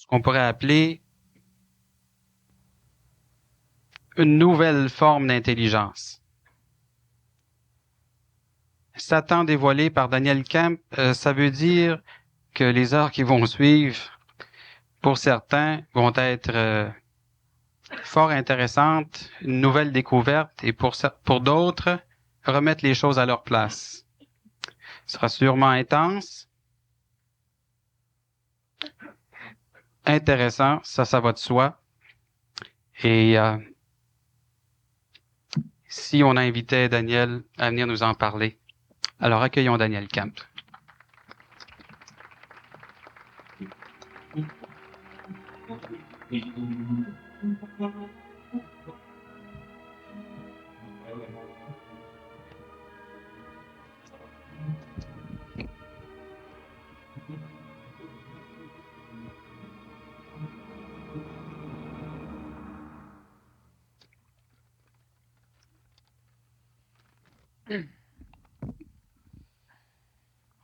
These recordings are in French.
qu'on pourrait appeler une nouvelle forme d'intelligence. Satan dévoilé par Daniel Camp, ça veut dire que les heures qui vont suivre, pour certains, vont être fort intéressantes, une nouvelle découverte, et pour d'autres, remettre les choses à leur place. Ce sera sûrement intense, intéressant, ça va de soi. Et si on invitait Daniel à venir nous en parler, alors accueillons Daniel Camp.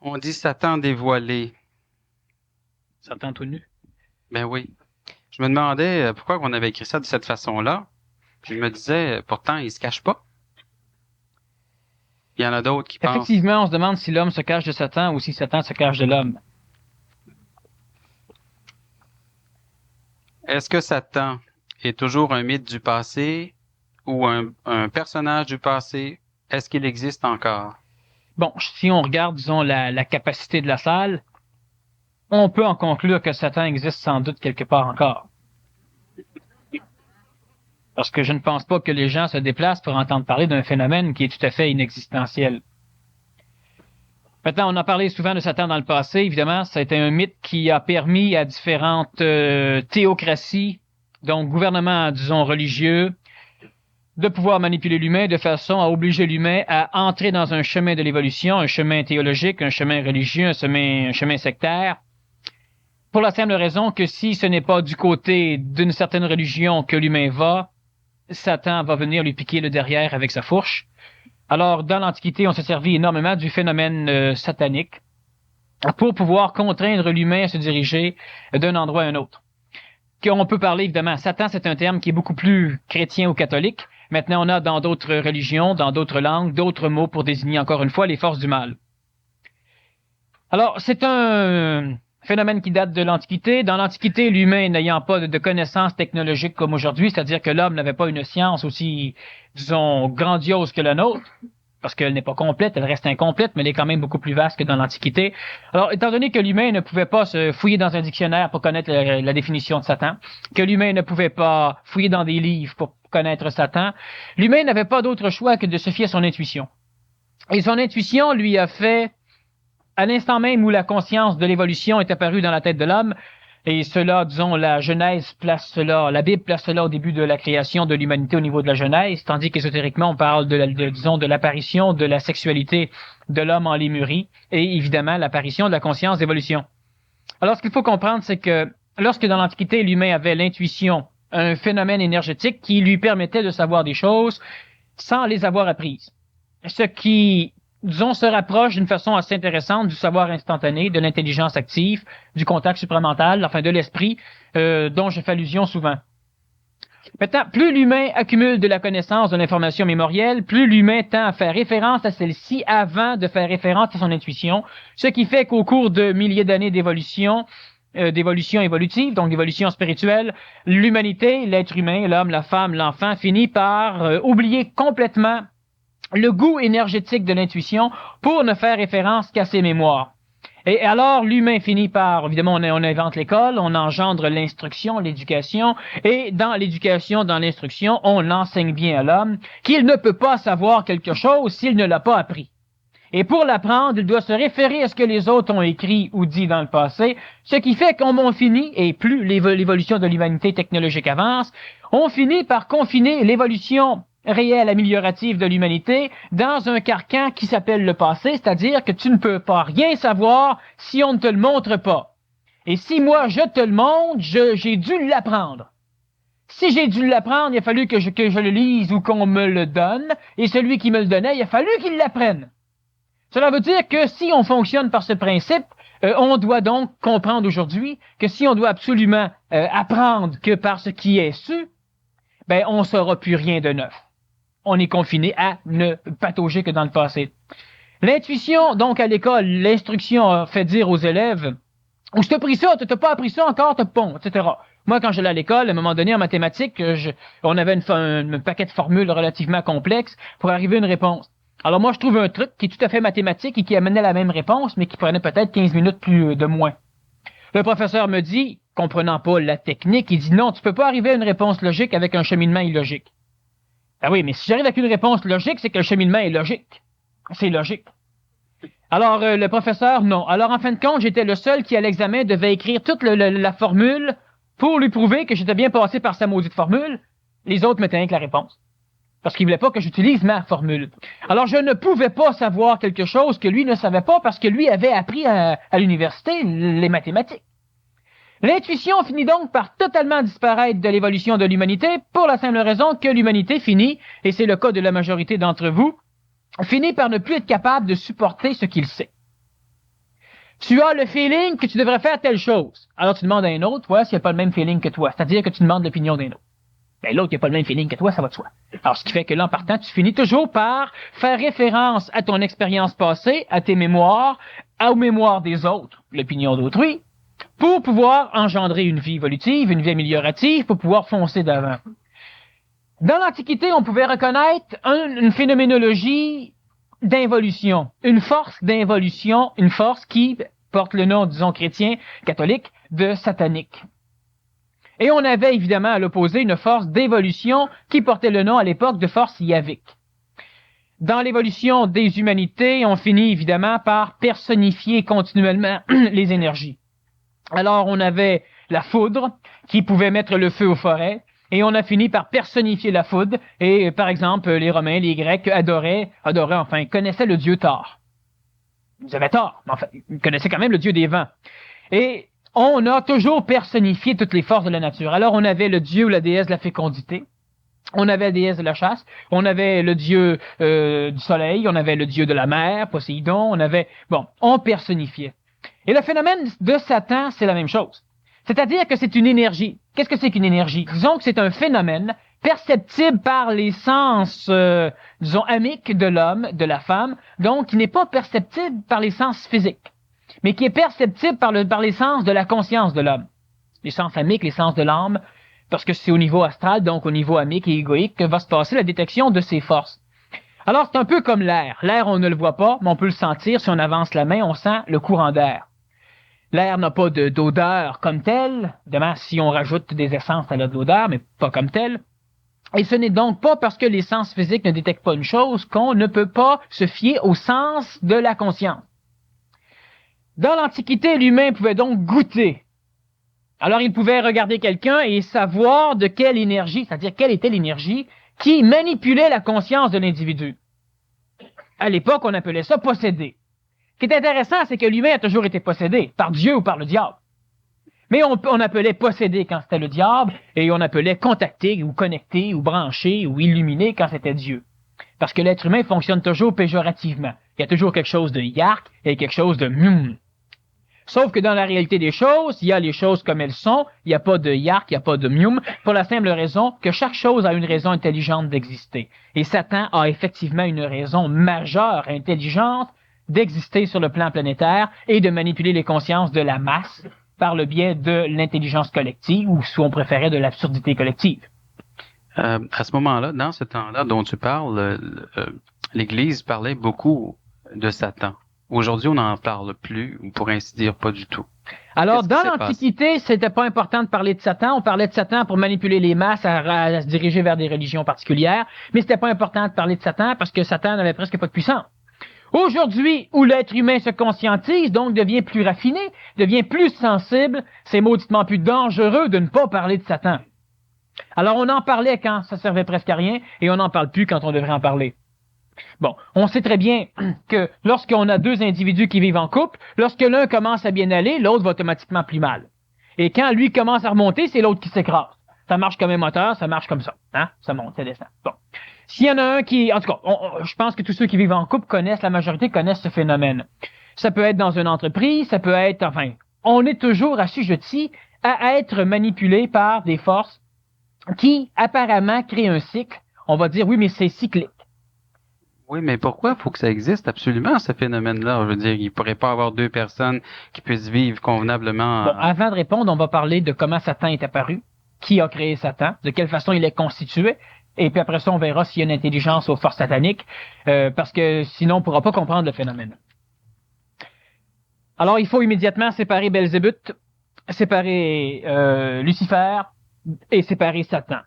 On dit Satan dévoilé. Satan tout nu? Ben oui. Je me demandais pourquoi on avait écrit ça de cette façon-là. Puis je me disais, pourtant, il se cache pas. Il y en a d'autres qui pensent. Effectivement, on se demande si l'homme se cache de Satan ou si Satan se cache de l'homme. Est-ce que Satan est toujours un mythe du passé ou un personnage du passé? Est-ce qu'il existe encore? Bon, si on regarde, disons, la capacité de la salle, on peut en conclure que Satan existe sans doute quelque part encore. Parce que je ne pense pas que les gens se déplacent pour entendre parler d'un phénomène qui est tout à fait inexistentiel. Maintenant, on a parlé souvent de Satan dans le passé. Évidemment, ça a été un mythe qui a permis à différentes théocraties, donc gouvernements, disons, religieux, de pouvoir manipuler l'humain de façon à obliger l'humain à entrer dans un chemin de l'évolution, un chemin théologique, un chemin religieux, un chemin sectaire, pour la simple raison que si ce n'est pas du côté d'une certaine religion que l'humain va, Satan va venir lui piquer le derrière avec sa fourche. Alors, dans l'Antiquité, on s'est servi énormément du phénomène satanique pour pouvoir contraindre l'humain à se diriger d'un endroit à un autre. On peut parler, évidemment, Satan, c'est un terme qui est beaucoup plus chrétien ou catholique. Maintenant, on a dans d'autres religions, dans d'autres langues, d'autres mots pour désigner encore une fois les forces du mal. Alors, c'est un phénomène qui date de l'Antiquité. Dans l'Antiquité, l'humain n'ayant pas de connaissances technologiques comme aujourd'hui, c'est-à-dire que l'homme n'avait pas une science aussi, disons, grandiose que la nôtre, parce qu'elle n'est pas complète, elle reste incomplète, mais elle est quand même beaucoup plus vaste que dans l'Antiquité. Alors, étant donné que l'humain ne pouvait pas se fouiller dans un dictionnaire pour connaître la définition de Satan, que l'humain ne pouvait pas fouiller dans des livres pour connaître Satan, l'humain n'avait pas d'autre choix que de se fier à son intuition. Et son intuition lui a fait, à l'instant même où la conscience de l'évolution est apparue dans la tête de l'homme, et cela, disons, la Genèse place cela, la Bible place cela au début de la création de l'humanité au niveau de la Genèse, tandis qu'ésotériquement, on parle disons, de l'apparition de la sexualité de l'homme en Lémurie, et évidemment, l'apparition de la conscience d'évolution. Alors, ce qu'il faut comprendre, c'est que lorsque dans l'Antiquité, l'humain avait l'intuition, un phénomène énergétique qui lui permettait de savoir des choses sans les avoir apprises. Ce qui, disons, se rapproche d'une façon assez intéressante du savoir instantané, de l'intelligence active, du contact supramental, enfin de l'esprit, dont je fais allusion souvent. Maintenant, plus l'humain accumule de la connaissance, de l'information mémorielle, plus l'humain tend à faire référence à celle-ci avant de faire référence à son intuition, ce qui fait qu'au cours de milliers d'années d'évolution évolutive, donc d'évolution spirituelle, l'humanité, l'être humain, l'homme, la femme, l'enfant, finit par oublier complètement le goût énergétique de l'intuition pour ne faire référence qu'à ses mémoires. Et alors, l'humain finit par, évidemment, on invente l'école, on engendre l'instruction, l'éducation, et dans l'éducation, dans l'instruction, on enseigne bien à l'homme qu'il ne peut pas savoir quelque chose s'il ne l'a pas appris. Et pour l'apprendre, il doit se référer à ce que les autres ont écrit ou dit dans le passé, ce qui fait qu'on finit, et plus l'évolution de l'humanité technologique avance, on finit par confiner l'évolution réelle améliorative de l'humanité dans un carcan qui s'appelle le passé, c'est-à-dire que tu ne peux pas rien savoir si on ne te le montre pas. Et si moi je te le montre, j'ai dû l'apprendre. Si j'ai dû l'apprendre, il a fallu que je le lise ou qu'on me le donne, et celui qui me le donnait, il a fallu qu'il l'apprenne. Cela veut dire que si on fonctionne par ce principe, On doit donc comprendre aujourd'hui que si on doit absolument apprendre que par ce qui est su, ben on ne saura plus rien de neuf. On est confiné à ne patauger que dans le passé. L'intuition, donc à l'école, l'instruction a fait dire aux élèves « Ou si t'as pris ça, t'as pas appris ça encore, t'as pas, etc. » Moi, quand j'allais à l'école, à un moment donné, en mathématiques, on avait un paquet de formules relativement complexes pour arriver à une réponse. Alors moi, je trouve un truc qui est tout à fait mathématique et qui amenait la même réponse, mais qui prenait peut-être 15 minutes plus de moins. Le professeur me dit, comprenant pas la technique, il dit « Non, tu peux pas arriver à une réponse logique avec un cheminement illogique. » Ah oui, mais si j'arrive avec une réponse logique, c'est que le cheminement est logique. C'est logique. Alors, le professeur, non. Alors, en fin de compte, j'étais le seul qui, à l'examen, devait écrire toute la formule pour lui prouver que j'étais bien passé par sa maudite formule. Les autres mettaient rien que la réponse. Parce qu'ils voulaient pas que j'utilise ma formule. Alors, je ne pouvais pas savoir quelque chose que lui ne savait pas parce que lui avait appris à l'université les mathématiques. L'intuition finit donc par totalement disparaître de l'évolution de l'humanité pour la simple raison que l'humanité finit, et c'est le cas de la majorité d'entre vous, finit par ne plus être capable de supporter ce qu'il sait. Tu as le feeling que tu devrais faire telle chose. Alors tu demandes à un autre, ouais, s'il n'a pas le même feeling que toi. C'est-à-dire que tu demandes l'opinion d'un autre. Ben, l'autre qui n'a pas le même feeling que toi, ça va de soi. Alors ce qui fait que là, en partant, tu finis toujours par faire référence à ton expérience passée, à tes mémoires, aux mémoires des autres, l'opinion d'autrui, pour pouvoir engendrer une vie évolutive, une vie améliorative, pour pouvoir foncer d'avant. Dans l'Antiquité, on pouvait reconnaître une phénoménologie d'involution, une force d'involution, une force qui porte le nom, disons, chrétien, catholique, de satanique. Et on avait évidemment à l'opposé une force d'évolution qui portait le nom à l'époque de force yavique. Dans l'évolution des humanités, on finit évidemment par personnifier continuellement les énergies. Alors on avait la foudre qui pouvait mettre le feu aux forêts, et on a fini par personnifier la foudre, et par exemple les Romains, les Grecs connaissaient le dieu Thor. Ils avaient tort, mais enfin, ils connaissaient quand même le dieu des vents. Et on a toujours personnifié toutes les forces de la nature. Alors on avait le dieu ou la déesse de la fécondité, on avait la déesse de la chasse, on avait le dieu du soleil, on avait le dieu de la mer, Poséidon, on personnifiait. Et le phénomène de Satan, c'est la même chose. C'est-à-dire que c'est une énergie. Qu'est-ce que c'est qu'une énergie? Disons que c'est un phénomène perceptible par les sens, amiques de l'homme, de la femme, donc qui n'est pas perceptible par les sens physiques, mais qui est perceptible par les sens de la conscience de l'homme. Les sens amiques, les sens de l'âme, parce que c'est au niveau astral, donc au niveau amique et égoïque, que va se passer la détection de ces forces. Alors, c'est un peu comme l'air. L'air, on ne le voit pas, mais on peut le sentir. Si on avance la main, on sent le courant d'air. L'air n'a pas d'odeur comme telle. Évidemment, si on rajoute des essences, ça a de l'odeur, mais pas comme telle. Et ce n'est donc pas parce que les sens physiques ne détectent pas une chose qu'on ne peut pas se fier au sens de la conscience. Dans l'Antiquité, l'humain pouvait donc goûter. Alors, il pouvait regarder quelqu'un et savoir de quelle énergie, c'est-à-dire quelle était l'énergie qui manipulait la conscience de l'individu. À l'époque, on appelait ça posséder. Ce qui est intéressant, c'est que l'humain a toujours été possédé, par Dieu ou par le diable. Mais on appelait posséder quand c'était le diable, et on appelait contacter, ou connecter, ou brancher, ou illuminer quand c'était Dieu. Parce que l'être humain fonctionne toujours péjorativement. Il y a toujours quelque chose de yark et quelque chose de Sauf que dans la réalité des choses, il y a les choses comme elles sont, il n'y a pas de yark, il n'y a pas de pour la simple raison que chaque chose a une raison intelligente d'exister. Et Satan a effectivement une raison majeure, intelligente, d'exister sur le plan planétaire et de manipuler les consciences de la masse par le biais de l'intelligence collective, ou si on préférait de l'absurdité collective. À ce moment-là, dans ce temps-là dont tu parles, l'Église parlait beaucoup de Satan. Aujourd'hui, on n'en parle plus, ou pour ainsi dire, pas du tout. Alors, dans l'Antiquité, c'était pas important de parler de Satan. On parlait de Satan pour manipuler les masses à se diriger vers des religions particulières, mais c'était pas important de parler de Satan parce que Satan n'avait presque pas de puissance. Aujourd'hui, où l'être humain se conscientise, donc devient plus raffiné, devient plus sensible, c'est mauditement plus dangereux de ne pas parler de Satan. Alors, on en parlait quand ça servait presque à rien, et on n'en parle plus quand on devrait en parler. Bon, on sait très bien que lorsqu'on a deux individus qui vivent en couple, lorsque l'un commence à bien aller, l'autre va automatiquement plus mal. Et quand lui commence à remonter, c'est l'autre qui s'écrase. Ça marche comme un moteur, ça marche comme ça. Hein? Ça monte, ça descend. Bon. S'il y en a un qui... En tout cas, je pense que tous ceux qui vivent en couple la majorité connaissent ce phénomène. Ça peut être dans une entreprise, ça peut être, on est toujours assujetti à être manipulé par des forces qui apparemment créent un cycle. On va dire, oui, mais c'est cyclique. Oui, mais pourquoi faut que ça existe absolument, ce phénomène-là? Je veux dire, il pourrait pas avoir deux personnes qui puissent vivre convenablement. Bon, avant de répondre, on va parler de comment Satan est apparu, qui a créé Satan, de quelle façon il est constitué, et puis après ça, on verra s'il y a une intelligence aux forces sataniques, parce que sinon, on ne pourra pas comprendre le phénomène. Alors, il faut immédiatement séparer Belzébuth, séparer Lucifer et séparer Satan.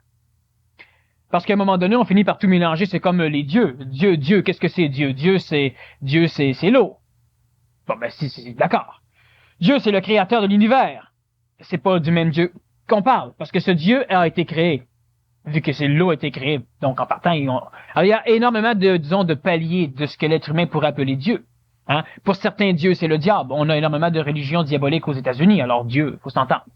Parce qu'à un moment donné, on finit par tout mélanger. C'est comme les dieux. Dieu, qu'est-ce que c'est Dieu? Dieu, c'est l'eau. Bon, ben, d'accord. Dieu, c'est le créateur de l'univers. C'est pas du même Dieu qu'on parle, parce que ce Dieu a été créé, vu que c'est l'eau a été créée. Donc, en partant, alors, il y a énormément de paliers de ce que l'être humain pourrait appeler Dieu. Hein? Pour certains dieux, c'est le diable. On a énormément de religions diaboliques aux États-Unis. Alors, Dieu, faut s'entendre.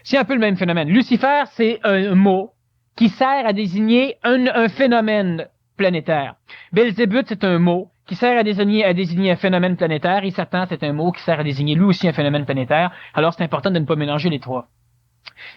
C'est un peu le même phénomène. Lucifer, c'est un mot qui sert à désigner un phénomène planétaire. Belzébuth, c'est un mot qui sert à désigner un phénomène planétaire, et Satan, c'est un mot qui sert à désigner lui aussi un phénomène planétaire. Alors, c'est important de ne pas mélanger les trois.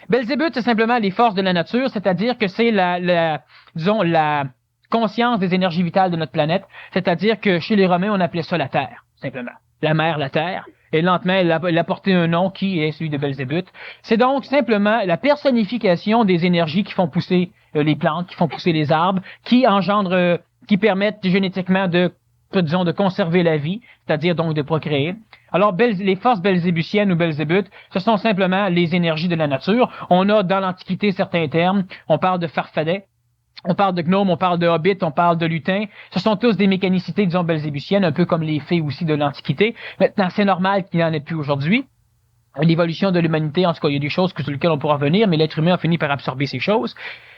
Belzébuth, c'est simplement les forces de la nature, c'est-à-dire que c'est la conscience des énergies vitales de notre planète, c'est-à-dire que chez les Romains, on appelait ça la Terre, simplement. La mer, la Terre. Et lentement, elle a porté un nom qui est celui de Belzébuth. C'est donc simplement la personnification des énergies qui font pousser les plantes, qui font pousser les arbres, qui engendrent, qui permettent génétiquement de conserver la vie, c'est-à-dire donc de procréer. Alors, les forces belzébuciennes ou Belzébuth, ce sont simplement les énergies de la nature. On a dans l'Antiquité certains termes. On parle de farfadets, on parle de gnomes, on parle de hobbits, on parle de lutins. Ce sont tous des mécanicités, disons, belzébuciennes, un peu comme les fées aussi de l'Antiquité. Maintenant, c'est normal qu'il n'y en ait plus aujourd'hui. L'évolution de l'humanité, en tout cas, il y a des choses sur lesquelles on pourra revenir, mais l'être humain a fini par absorber ces choses.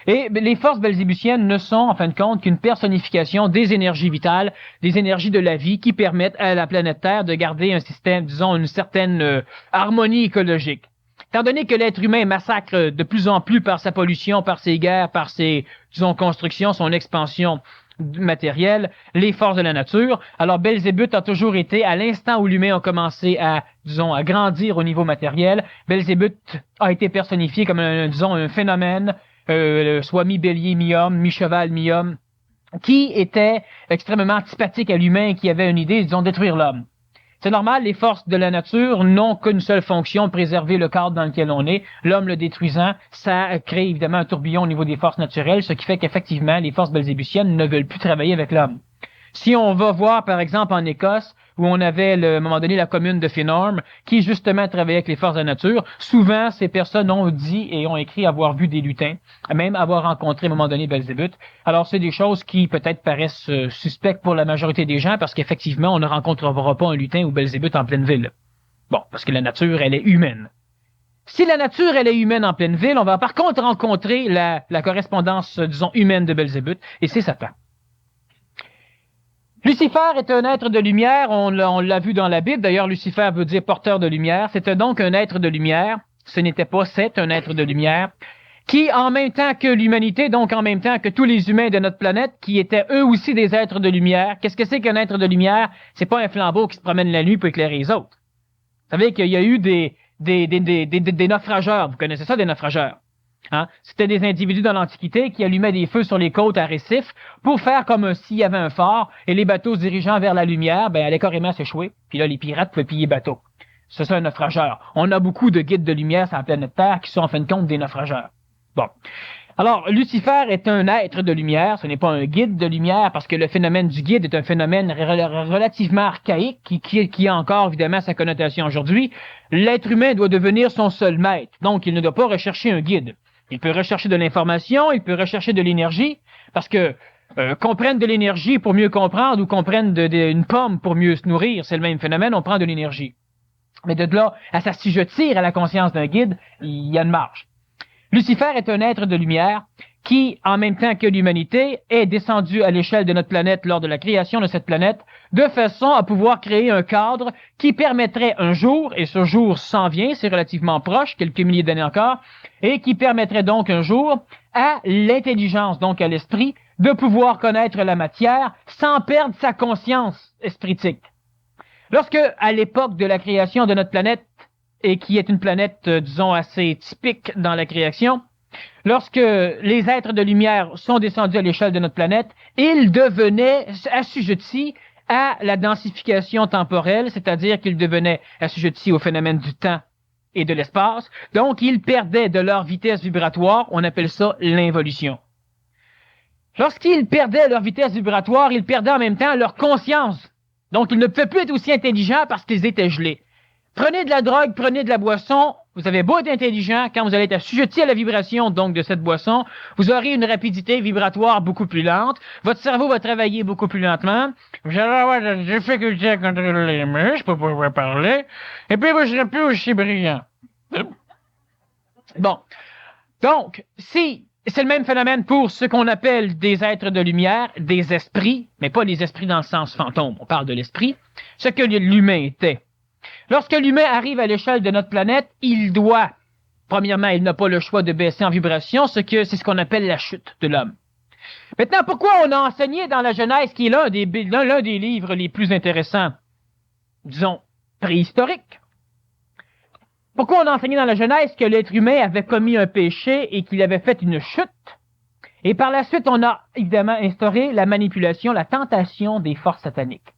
Et les forces belzébuciennes ne sont, en fin de compte, qu'une personnification des énergies vitales, des énergies de la vie qui permettent à la planète Terre de garder un système, disons, une certaine harmonie écologique. Étant donné que l'être humain massacre de plus en plus par sa pollution, par ses guerres, par ses, disons, constructions, son expansion matérielle, les forces de la nature. Alors, Belzébuth a toujours été, à l'instant où l'humain a commencé à, disons, à grandir au niveau matériel, Belzébuth a été personnifié comme un phénomène, soit mi-bélier, mi-homme, mi-cheval, mi-homme, qui était extrêmement antipathique à l'humain et qui avait une idée, disons, détruire l'homme. C'est normal, les forces de la nature n'ont qu'une seule fonction, préserver le cadre dans lequel on est. L'homme le détruisant, ça crée évidemment un tourbillon au niveau des forces naturelles, ce qui fait qu'effectivement, les forces belzébuciennes ne veulent plus travailler avec l'homme. Si on va voir, par exemple, en Écosse, où on avait, à un moment donné, la commune de Finorm, qui justement travaillait avec les forces de la nature, souvent, ces personnes ont dit et ont écrit avoir vu des lutins, même avoir rencontré, à un moment donné, Belzébuth. Alors, c'est des choses qui, peut-être, paraissent suspectes pour la majorité des gens, parce qu'effectivement, on ne rencontrera pas un lutin ou Belzébuth en pleine ville. Bon, parce que la nature, elle est humaine. Si la nature, elle est humaine en pleine ville, on va par contre rencontrer la correspondance, disons, humaine de Belzébuth, et c'est Satan. Lucifer est un être de lumière, on l'a vu dans la Bible, d'ailleurs Lucifer veut dire porteur de lumière, c'était donc un être de lumière, ce n'était pas c'est un être de lumière, qui en même temps que l'humanité, donc en même temps que tous les humains de notre planète, qui étaient eux aussi des êtres de lumière. Qu'est-ce que c'est qu'un être de lumière? C'est pas un flambeau qui se promène la nuit pour éclairer les autres. Vous savez qu'il y a eu des naufrageurs, vous connaissez ça, des naufrageurs? Hein? C'était des individus dans l'Antiquité qui allumaient des feux sur les côtes à récifs pour faire comme s'il y avait un phare et les bateaux se dirigeant vers la lumière, ben, allaient carrément s'échouer. Puis là, les pirates pouvaient piller bateaux. C'est ça, un naufrageur. On a beaucoup de guides de lumière sur la planète Terre qui sont en fin de compte des naufrageurs. Bon. Alors, Lucifer est un être de lumière, ce n'est pas un guide de lumière, parce que le phénomène du guide est un phénomène relativement archaïque, qui a encore, évidemment, sa connotation aujourd'hui. L'être humain doit devenir son seul maître, donc il ne doit pas rechercher un guide. Il peut rechercher de l'information, il peut rechercher de l'énergie, parce que qu'on prenne de l'énergie pour mieux comprendre ou qu'on prenne une pomme pour mieux se nourrir, c'est le même phénomène, on prend de l'énergie. Mais de là à s'assujettir à la conscience d'un guide, il y a une marge. Lucifer est un être de lumière qui, en même temps que l'humanité, est descendu à l'échelle de notre planète lors de la création de cette planète, de façon à pouvoir créer un cadre qui permettrait un jour, et ce jour s'en vient, c'est relativement proche, quelques milliers d'années encore, et qui permettrait donc un jour à l'intelligence, donc à l'esprit, de pouvoir connaître la matière sans perdre sa conscience espritique. Lorsque, à l'époque de la création de notre planète, et qui est une planète, disons, assez typique dans la création, lorsque les êtres de lumière sont descendus à l'échelle de notre planète, ils devenaient assujettis à la densification temporelle, c'est-à-dire qu'ils devenaient assujettis au phénomène du temps et de l'espace. Donc, ils perdaient de leur vitesse vibratoire, on appelle ça l'involution. Lorsqu'ils perdaient leur vitesse vibratoire, ils perdaient en même temps leur conscience. Donc, ils ne pouvaient plus être aussi intelligents parce qu'ils étaient gelés. Prenez de la drogue, prenez de la boisson, vous avez beau être intelligent, quand vous allez être assujetti à la vibration donc de cette boisson, vous aurez une rapidité vibratoire beaucoup plus lente, votre cerveau va travailler beaucoup plus lentement, vous allez avoir de la difficulté à contrôler les muscles pour pouvoir parler, et puis vous ne serez plus aussi brillant. Bon. Donc, si c'est le même phénomène pour ce qu'on appelle des êtres de lumière, des esprits, mais pas les esprits dans le sens fantôme, on parle de l'esprit, ce que l'humain était. Lorsque l'humain arrive à l'échelle de notre planète, il doit, premièrement, il n'a pas le choix de baisser en vibration, c'est ce qu'on appelle la chute de l'homme. Maintenant, pourquoi on a enseigné dans la Genèse, qui est l'un des livres les plus intéressants, disons, préhistoriques? Pourquoi on a enseigné dans la Genèse que l'être humain avait commis un péché et qu'il avait fait une chute? Et par la suite, on a évidemment instauré la manipulation, la tentation des forces sataniques.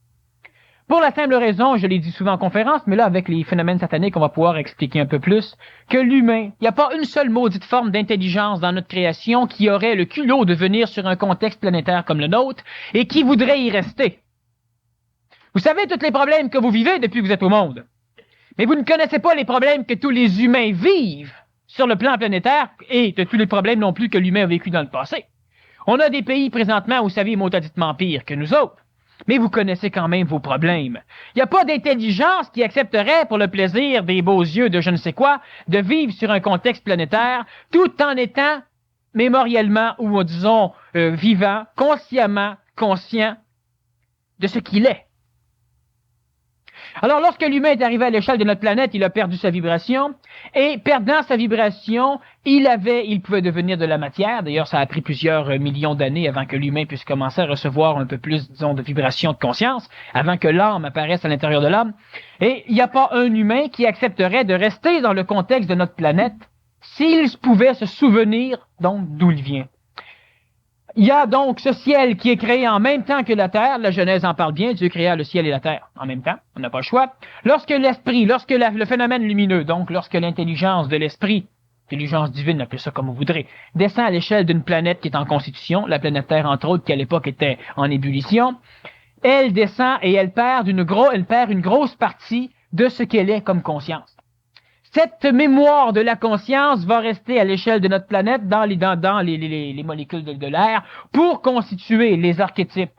Pour la simple raison, je l'ai dit souvent en conférence, mais là, avec les phénomènes sataniques, on va pouvoir expliquer un peu plus, que l'humain, il n'y a pas une seule maudite forme d'intelligence dans notre création qui aurait le culot de venir sur un contexte planétaire comme le nôtre et qui voudrait y rester. Vous savez tous les problèmes que vous vivez depuis que vous êtes au monde. Mais vous ne connaissez pas les problèmes que tous les humains vivent sur le plan planétaire et de tous les problèmes non plus que l'humain a vécu dans le passé. On a des pays présentement, vous savez, maudititement pires que nous autres. Mais vous connaissez quand même vos problèmes. Il n'y a pas d'intelligence qui accepterait, pour le plaisir des beaux yeux de je ne sais quoi, de vivre sur un contexte planétaire, tout en étant mémoriellement, ou disons, vivant, consciemment, conscient de ce qu'il est. Alors, lorsque l'humain est arrivé à l'échelle de notre planète, il a perdu sa vibration, et perdant sa vibration, il pouvait devenir de la matière. D'ailleurs, ça a pris plusieurs millions d'années avant que l'humain puisse commencer à recevoir un peu plus, disons, de vibration de conscience, avant que l'âme apparaisse à l'intérieur de l'âme. Et il n'y a pas un humain qui accepterait de rester dans le contexte de notre planète s'il pouvait se souvenir, donc, d'où il vient. Il y a donc ce ciel qui est créé en même temps que la terre. La Genèse en parle bien. Dieu créa le ciel et la terre en même temps. On n'a pas le choix. Lorsque l'esprit, le phénomène lumineux, donc lorsque l'intelligence de l'esprit, intelligence divine, appelez ça comme vous voudrez, descend à l'échelle d'une planète qui est en constitution, la planète Terre entre autres, qui à l'époque était en ébullition, elle descend et elle perd une grosse partie de ce qu'elle est comme conscience. Cette mémoire de la conscience va rester à l'échelle de notre planète dans les molécules de l'air pour constituer les archétypes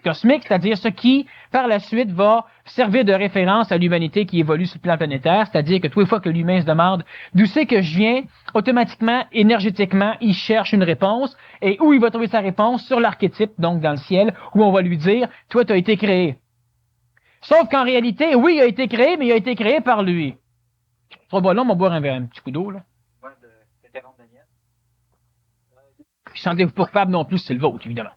cosmiques, c'est-à-dire ce qui, par la suite, va servir de référence à l'humanité qui évolue sur le plan planétaire, c'est-à-dire que toutes les fois que l'humain se demande d'où c'est que je viens, automatiquement, énergétiquement, il cherche une réponse, et où il va trouver sa réponse? Sur l'archétype, donc dans le ciel, où on va lui dire, toi, tu as été créé. Sauf qu'en réalité, oui, il a été créé, mais il a été créé par lui. Trop bon, là, on va boire un petit coup d'eau, là. Puis, sentez-vous pas coupable non plus, c'est le vôtre, évidemment.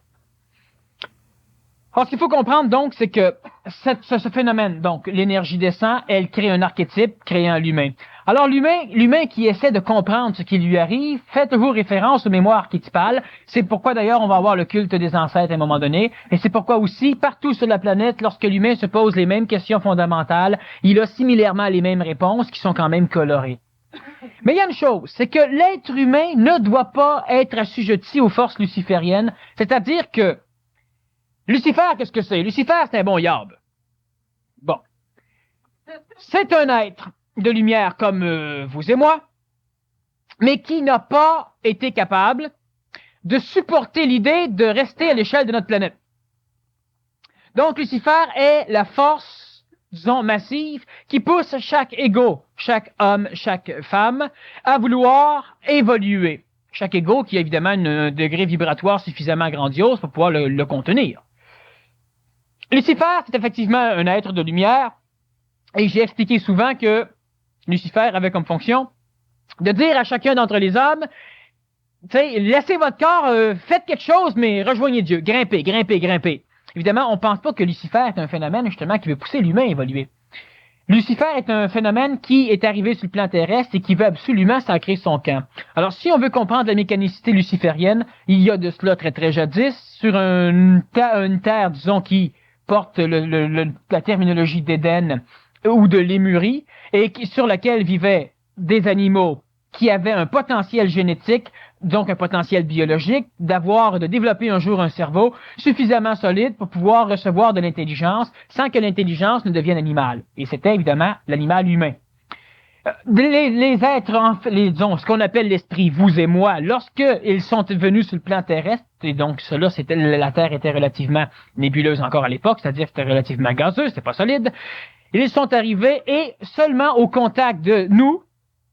Alors, ce qu'il faut comprendre, donc, c'est que ce phénomène, donc, l'énergie descend, elle crée un archétype, créant l'humain. Alors, l'humain qui essaie de comprendre ce qui lui arrive, fait toujours référence aux mémoires archétypales. C'est pourquoi, d'ailleurs, on va avoir le culte des ancêtres à un moment donné. Et c'est pourquoi aussi, partout sur la planète, lorsque l'humain se pose les mêmes questions fondamentales, il a similairement les mêmes réponses qui sont quand même colorées. Mais il y a une chose, c'est que l'être humain ne doit pas être assujetti aux forces lucifériennes, c'est-à-dire que Lucifer, qu'est-ce que c'est? Lucifer, c'est un bon yab. Bon. C'est un être de lumière comme vous et moi, mais qui n'a pas été capable de supporter l'idée de rester à l'échelle de notre planète. Donc, Lucifer est la force, disons, massive, qui pousse chaque égo, chaque homme, chaque femme, à vouloir évoluer. Chaque égo qui a évidemment un degré vibratoire suffisamment grandiose pour pouvoir le contenir. Lucifer, c'est effectivement un être de lumière, et j'ai expliqué souvent que Lucifer avait comme fonction de dire à chacun d'entre les hommes, tu sais, laissez votre corps, faites quelque chose, mais rejoignez Dieu, grimpez, grimpez, grimpez. Évidemment, on ne pense pas que Lucifer est un phénomène justement qui veut pousser l'humain à évoluer. Lucifer est un phénomène qui est arrivé sur le plan terrestre et qui veut absolument s'ancrer son camp. Alors, si on veut comprendre la mécanicité luciférienne, il y a de cela très très jadis, sur une terre, disons, qui porte la terminologie d'Éden ou de Lémurie, et sur laquelle vivaient des animaux qui avaient un potentiel génétique, donc un potentiel biologique, de développer un jour un cerveau suffisamment solide pour pouvoir recevoir de l'intelligence sans que l'intelligence ne devienne animale. Et c'était évidemment l'animal humain. Les êtres, disons, ce qu'on appelle l'esprit, vous et moi, lorsque ils sont venus sur le plan terrestre, et donc cela, la Terre était relativement nébuleuse encore à l'époque, c'est-à-dire que c'était relativement gazeux, c'était pas solide, ils sont arrivés et seulement au contact de nous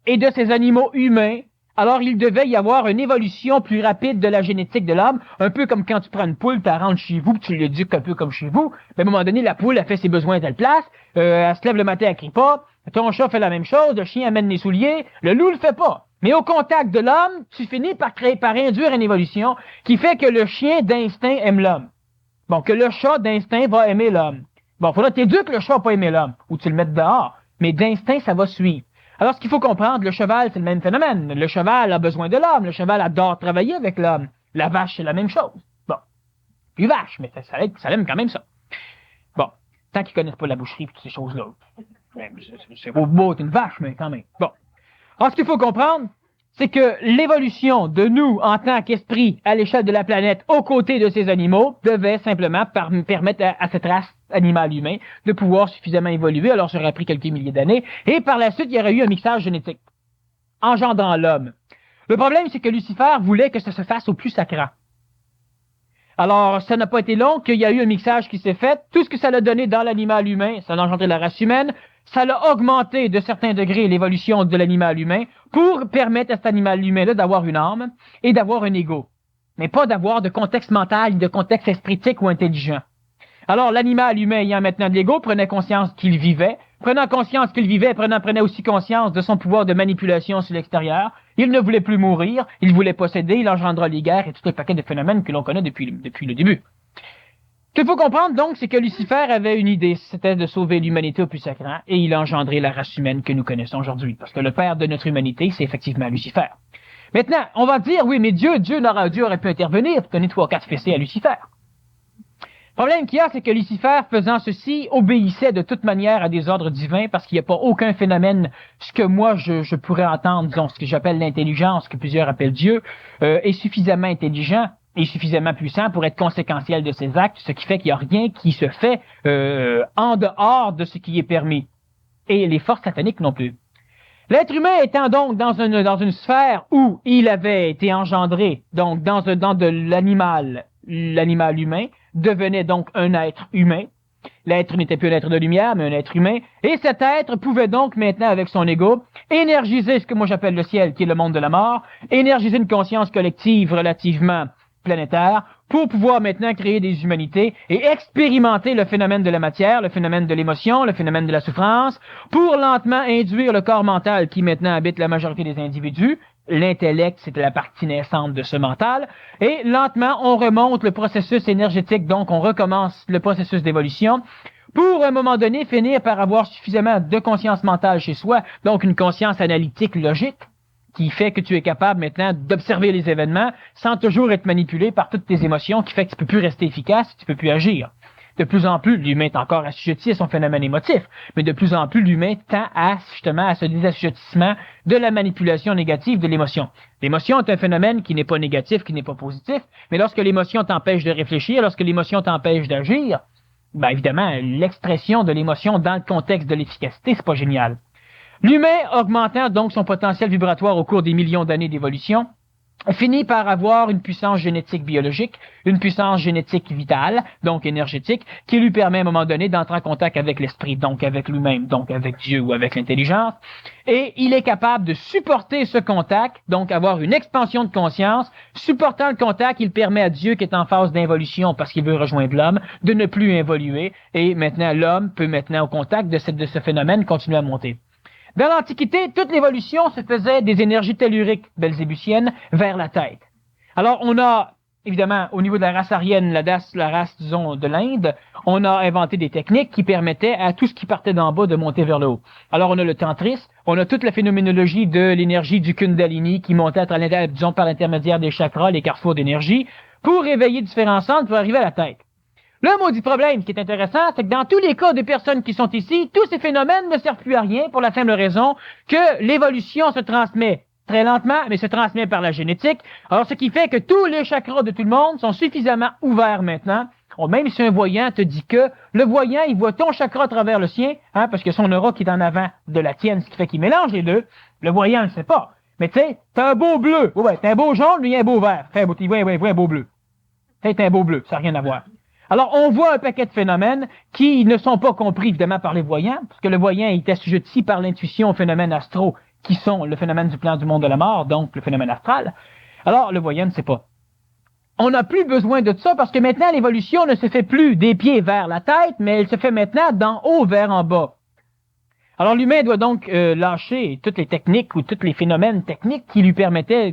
et de ces animaux humains, alors il devait y avoir une évolution plus rapide de la génétique de l'homme, un peu comme quand tu prends une poule, tu la rentres chez vous, puis tu l'éduques un peu comme chez vous. Mais à un moment donné, la poule a fait ses besoins à telle place, elle se lève le matin, elle crie pas, ton chat fait la même chose, le chien amène les souliers, le loup le fait pas. Mais au contact de l'homme, tu finis par induire une évolution qui fait que le chien d'instinct aime l'homme. Bon, que le chat d'instinct va aimer l'homme. Bon, faudra t'éduquer le chat à pas aimer l'homme, ou tu le mets dehors. Mais d'instinct, ça va suivre. Alors, ce qu'il faut comprendre, le cheval, c'est le même phénomène. Le cheval a besoin de l'homme. Le cheval adore travailler avec l'homme. La vache, c'est la même chose. Bon. Plus vache, mais ça aime quand même ça. Bon. Tant qu'ils connaissent pas la boucherie et toutes ces choses-là. C'est beau, t'es une vache, mais quand même. Bon. Alors, ce qu'il faut comprendre, c'est que l'évolution de nous en tant qu'esprit à l'échelle de la planète aux côtés de ces animaux devait simplement permettre à cette race animale humain de pouvoir suffisamment évoluer. Alors, ça aurait pris quelques milliers d'années. Et par la suite, il y aurait eu un mixage génétique engendrant l'homme. Le problème, c'est que Lucifer voulait que ça se fasse au plus sacrant. Alors, ça n'a pas été long qu'il y a eu un mixage qui s'est fait. Tout ce que ça a donné dans l'animal humain, ça a engendré la race humaine. Ça a augmenté de certains degrés l'évolution de l'animal humain pour permettre à cet animal humain-là d'avoir une âme et d'avoir un ego. Mais pas d'avoir de contexte mental, de contexte espritique ou intelligent. Alors, l'animal humain ayant maintenant de l'ego prenait conscience qu'il vivait. Prenant conscience qu'il vivait, prenait aussi conscience de son pouvoir de manipulation sur l'extérieur. Il ne voulait plus mourir, il voulait posséder, il engendra les guerres et tout le paquet de phénomènes que l'on connaît depuis le début. Ce qu'il faut comprendre donc, c'est que Lucifer avait une idée, c'était de sauver l'humanité au plus sacrant, et il a engendré la race humaine que nous connaissons aujourd'hui. Parce que le père de notre humanité, c'est effectivement Lucifer. Maintenant, on va dire, oui, mais Dieu aurait pu intervenir pour donner 3 ou 4 fessées à Lucifer. Le problème qu'il y a, c'est que Lucifer, faisant ceci, obéissait de toute manière à des ordres divins parce qu'il n'y a pas aucun phénomène, ce que moi je pourrais entendre, disons, ce que j'appelle l'intelligence, que plusieurs appellent Dieu, est suffisamment intelligent et suffisamment puissant pour être conséquentiel de ses actes, ce qui fait qu'il n'y a rien qui se fait en dehors de ce qui est permis. Et les forces sataniques non plus. L'être humain étant donc dans une sphère où il avait été engendré, donc dans de l'animal humain, devenait donc un être humain. L'être n'était plus un être de lumière, mais un être humain. Et cet être pouvait donc maintenant, avec son ego, énergiser ce que moi j'appelle le ciel, qui est le monde de la mort, énergiser une conscience collective relativement planétaire, pour pouvoir maintenant créer des humanités et expérimenter le phénomène de la matière, le phénomène de l'émotion, le phénomène de la souffrance, pour lentement induire le corps mental qui maintenant habite la majorité des individus. L'intellect, c'était la partie naissante de ce mental. Et lentement, on remonte le processus énergétique, donc on recommence le processus d'évolution pour, à un moment donné, finir par avoir suffisamment de conscience mentale chez soi, donc une conscience analytique logique, qui fait que tu es capable maintenant d'observer les événements sans toujours être manipulé par toutes tes émotions, qui fait que tu peux plus rester efficace, tu peux plus agir. De plus en plus, l'humain est encore assujetti à son phénomène émotif, mais de plus en plus, l'humain tend justement à ce désassujettissement de la manipulation négative de l'émotion. L'émotion est un phénomène qui n'est pas négatif, qui n'est pas positif, mais lorsque l'émotion t'empêche de réfléchir, lorsque l'émotion t'empêche d'agir, ben évidemment, l'expression de l'émotion dans le contexte de l'efficacité, c'est pas génial. L'humain, augmentant donc son potentiel vibratoire au cours des millions d'années d'évolution, finit par avoir une puissance génétique biologique, une puissance génétique vitale, donc énergétique, qui lui permet à un moment donné d'entrer en contact avec l'esprit, donc avec lui-même, donc avec Dieu ou avec l'intelligence, et il est capable de supporter ce contact, donc avoir une expansion de conscience. Supportant le contact, il permet à Dieu qui est en phase d'involution parce qu'il veut rejoindre l'homme, de ne plus évoluer, et maintenant l'homme peut maintenant au contact de ce phénomène continuer à monter. Dans l'Antiquité, toute l'évolution se faisait des énergies telluriques belzébusiennes vers la tête. Alors, on a évidemment, au niveau de la race aryenne, la race, disons, de l'Inde, on a inventé des techniques qui permettaient à tout ce qui partait d'en bas de monter vers le haut. Alors, on a le tantrisme, on a toute la phénoménologie de l'énergie du kundalini qui montait disons, par l'intermédiaire des chakras, les carrefours d'énergie, pour réveiller différents centres pour arriver à la tête. Le maudit problème qui est intéressant, c'est que dans tous les cas des personnes qui sont ici, tous ces phénomènes ne servent plus à rien pour la simple raison que l'évolution se transmet très lentement, mais se transmet par la génétique. Alors, ce qui fait que tous les chakras de tout le monde sont suffisamment ouverts maintenant. Même si un voyant te dit que le voyant, il voit ton chakra à travers le sien, parce que son aura qui est en avant de la tienne, ce qui fait qu'il mélange les deux. Le voyant ne le sait pas. Mais tu sais, t'as un beau bleu. Ouais, t'as un beau jaune, lui, il a un beau vert. Il voit un beau bleu. T'as un beau bleu, ça n'a rien à voir. Alors, on voit un paquet de phénomènes qui ne sont pas compris, évidemment, par les voyants, parce que le voyant est assujetti par l'intuition aux phénomènes astraux, qui sont le phénomène du plan du monde de la mort, donc le phénomène astral. Alors, le voyant ne sait pas. On n'a plus besoin de ça, parce que maintenant, l'évolution ne se fait plus des pieds vers la tête, mais elle se fait maintenant d'en haut vers en bas. Alors, l'humain doit donc lâcher toutes les techniques ou tous les phénomènes techniques qui permettaient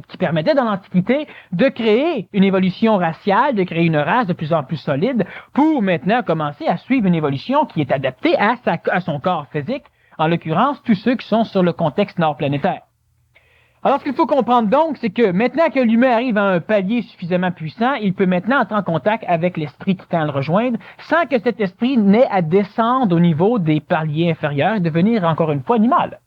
dans l'Antiquité de créer une évolution raciale, de créer une race de plus en plus solide pour maintenant commencer à suivre une évolution qui est adaptée à son corps physique, en l'occurrence tous ceux qui sont sur le contexte nord-planétaire. Alors, ce qu'il faut comprendre donc, c'est que maintenant que l'humain arrive à un palier suffisamment puissant, il peut maintenant entrer en contact avec l'esprit qui tend à le rejoindre, sans que cet esprit n'ait à descendre au niveau des paliers inférieurs et devenir encore une fois animal.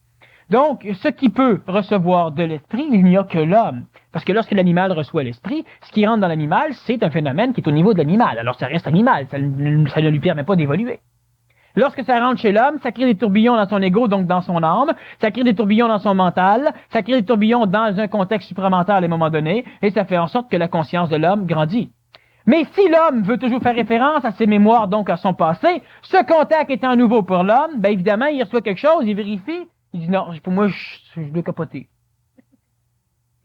Donc, ce qui peut recevoir de l'esprit, il n'y a que l'homme. Parce que lorsque l'animal reçoit l'esprit, ce qui rentre dans l'animal, c'est un phénomène qui est au niveau de l'animal. Alors, ça reste animal, ça ne lui permet pas d'évoluer. Lorsque ça rentre chez l'homme, ça crée des tourbillons dans son ego, donc dans son âme, ça crée des tourbillons dans son mental, ça crée des tourbillons dans un contexte supramental à un moment donné, et ça fait en sorte que la conscience de l'homme grandit. Mais si l'homme veut toujours faire référence à ses mémoires, donc à son passé, ce contact étant nouveau pour l'homme, ben évidemment, il reçoit quelque chose, il vérifie, il dit non, pour moi, je dois capoter.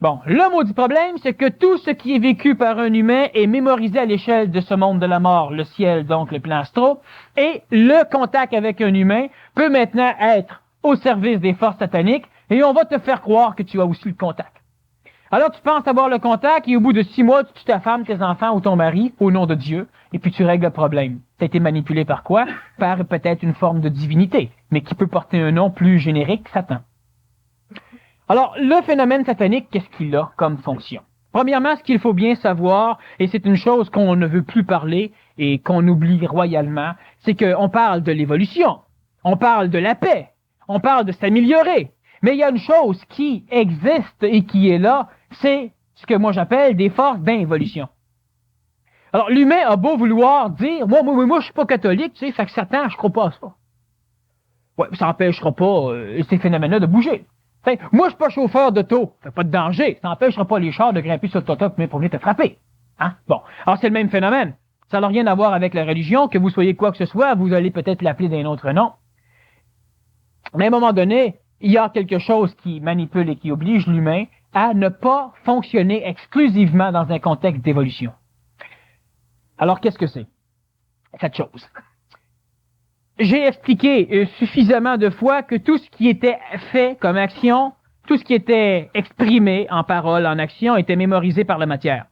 Bon, le maudit problème, c'est que tout ce qui est vécu par un humain est mémorisé à l'échelle de ce monde de la mort, le ciel, donc le plan astral, et le contact avec un humain peut maintenant être au service des forces sataniques, et on va te faire croire que tu as aussi le contact. Alors tu penses avoir le contact, et au bout de 6 mois, tu tues ta femme, tes enfants ou ton mari, au nom de Dieu, et puis tu règles le problème. Tu as été manipulé par quoi? Par peut-être une forme de divinité, mais qui peut porter un nom plus générique, Satan. Alors, le phénomène satanique, qu'est-ce qu'il a comme fonction? Premièrement, ce qu'il faut bien savoir, et c'est une chose qu'on ne veut plus parler et qu'on oublie royalement, c'est qu'on parle de l'évolution, on parle de la paix, on parle de s'améliorer. Mais il y a une chose qui existe et qui est là, c'est ce que moi j'appelle des forces d'involution. Alors, l'humain a beau vouloir dire, moi, je suis pas catholique, tu sais, fait que Satan, je crois pas à ça. Ouais, ça n'empêchera pas ces phénomènes-là de bouger. T'sais, moi, je suis pas chauffeur d'auto. Fait pas de danger. Ça n'empêchera pas les chars de grimper sur ton top pour venir te frapper. Hein? Bon. Alors, c'est le même phénomène. Ça n'a rien à voir avec la religion. Que vous soyez quoi que ce soit, vous allez peut-être l'appeler d'un autre nom. Mais à un moment donné, il y a quelque chose qui manipule et qui oblige l'humain à ne pas fonctionner exclusivement dans un contexte d'évolution. Alors, qu'est-ce que c'est? Cette chose. J'ai expliqué suffisamment de fois que tout ce qui était fait comme action, tout ce qui était exprimé en parole, en action, était mémorisé par la matière.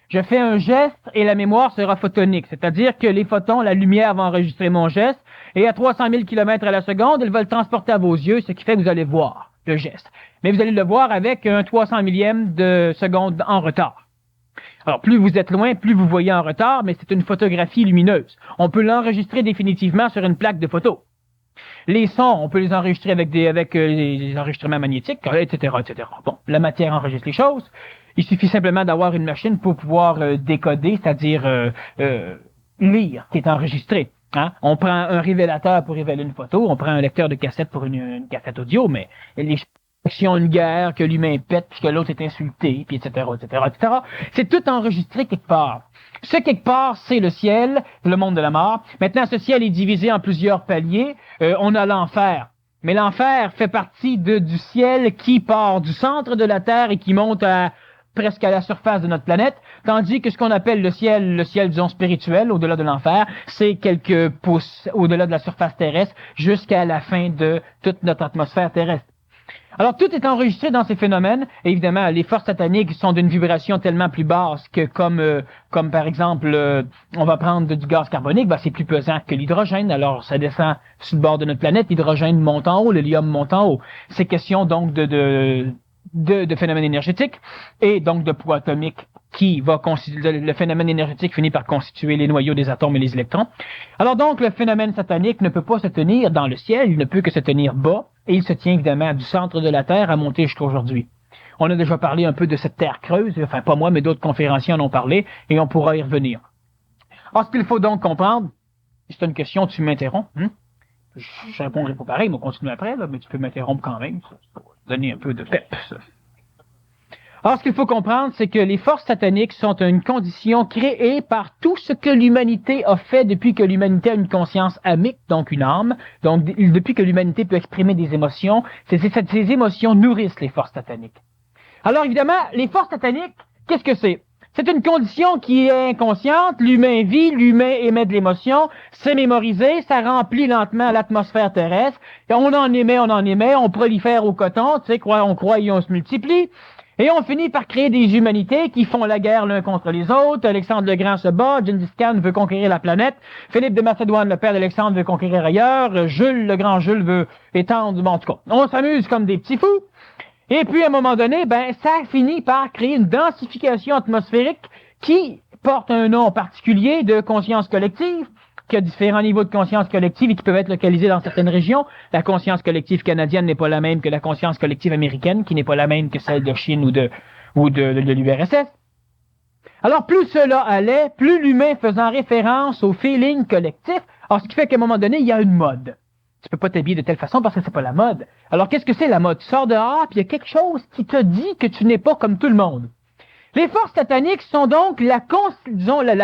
Je fais un geste et la mémoire sera photonique, c'est-à-dire que les photons, la lumière va enregistrer mon geste et à 300 000 km à la seconde, elle va le transporter à vos yeux, ce qui fait que vous allez voir le geste. Mais vous allez le voir avec un 300 millième de seconde en retard. Alors, plus vous êtes loin, plus vous voyez en retard, mais c'est une photographie lumineuse. On peut l'enregistrer définitivement sur une plaque de photo. Les sons, on peut les enregistrer avec des enregistrements magnétiques, etc., etc. Bon, la matière enregistre les choses. Il suffit simplement d'avoir une machine pour pouvoir décoder, c'est-à-dire lire ce qui est enregistré. Hein? On prend un révélateur pour révéler une photo, on prend un lecteur de cassette pour une cassette audio, mais les une guerre, que l'humain pète, puis que l'autre est insulté, puis etc., etc., etc. C'est tout enregistré quelque part. Ce quelque part, c'est le ciel, le monde de la mort. Maintenant, ce ciel est divisé en plusieurs paliers. On a l'enfer. Mais l'enfer fait partie du ciel qui part du centre de la Terre et qui monte presque à la surface de notre planète, tandis que ce qu'on appelle le ciel, disons, spirituel, au-delà de l'enfer, c'est quelques pouces au-delà de la surface terrestre jusqu'à la fin de toute notre atmosphère terrestre. Alors, tout est enregistré dans ces phénomènes. Et évidemment, les forces sataniques sont d'une vibration tellement plus basse que comme par exemple, on va prendre du gaz carbonique, c'est plus pesant que l'hydrogène. Alors, ça descend sur le bord de notre planète, l'hydrogène monte en haut, l'hélium monte en haut. C'est question donc de phénomènes énergétiques et donc de poids atomique qui va constituer, le phénomène énergétique finit par constituer les noyaux des atomes et les électrons. Alors donc, le phénomène satanique ne peut pas se tenir dans le ciel, il ne peut que se tenir bas, et il se tient évidemment du centre de la Terre à monter jusqu'à aujourd'hui. On a déjà parlé un peu de cette Terre creuse, enfin pas moi, mais d'autres conférenciers en ont parlé, et on pourra y revenir. Alors, ce qu'il faut donc comprendre, si c'est une question, tu m'interromps, je répondrai pas pareil, mais on continue après, là, mais tu peux m'interrompre quand même, ça va donner un peu de pep, ça. Alors, ce qu'il faut comprendre, c'est que les forces sataniques sont une condition créée par tout ce que l'humanité a fait depuis que l'humanité a une conscience amique, donc une âme. Donc, depuis que l'humanité peut exprimer des émotions, ces émotions nourrissent les forces sataniques. Alors, évidemment, les forces sataniques, qu'est-ce que c'est? C'est une condition qui est inconsciente, l'humain vit, l'humain émet de l'émotion, c'est mémorisé, ça remplit lentement l'atmosphère terrestre, et on en émet, on prolifère au coton, tu sais, on croit et on se multiplie. Et on finit par créer des humanités qui font la guerre l'un contre les autres. Alexandre le Grand se bat, Gengis Khan veut conquérir la planète, Philippe de Macédoine, le père d'Alexandre, veut conquérir ailleurs, Jules, le grand Jules, veut étendre, en tout cas. On s'amuse comme des petits fous. Et puis, à un moment donné, ça finit par créer une densification atmosphérique qui porte un nom particulier de conscience collective, qui a différents niveaux de conscience collective et qui peuvent être localisés dans certaines régions. La conscience collective canadienne n'est pas la même que la conscience collective américaine, qui n'est pas la même que celle de Chine ou de l'URSS. Alors, plus cela allait, plus l'humain faisant référence au feeling collectif, alors ce qui fait qu'à un moment donné, il y a une mode. Tu peux pas t'habiller de telle façon parce que c'est pas la mode. Alors, qu'est-ce que c'est la mode? Tu sors dehors, puis il y a quelque chose qui te dit que tu n'es pas comme tout le monde. Les forces sataniques sont donc la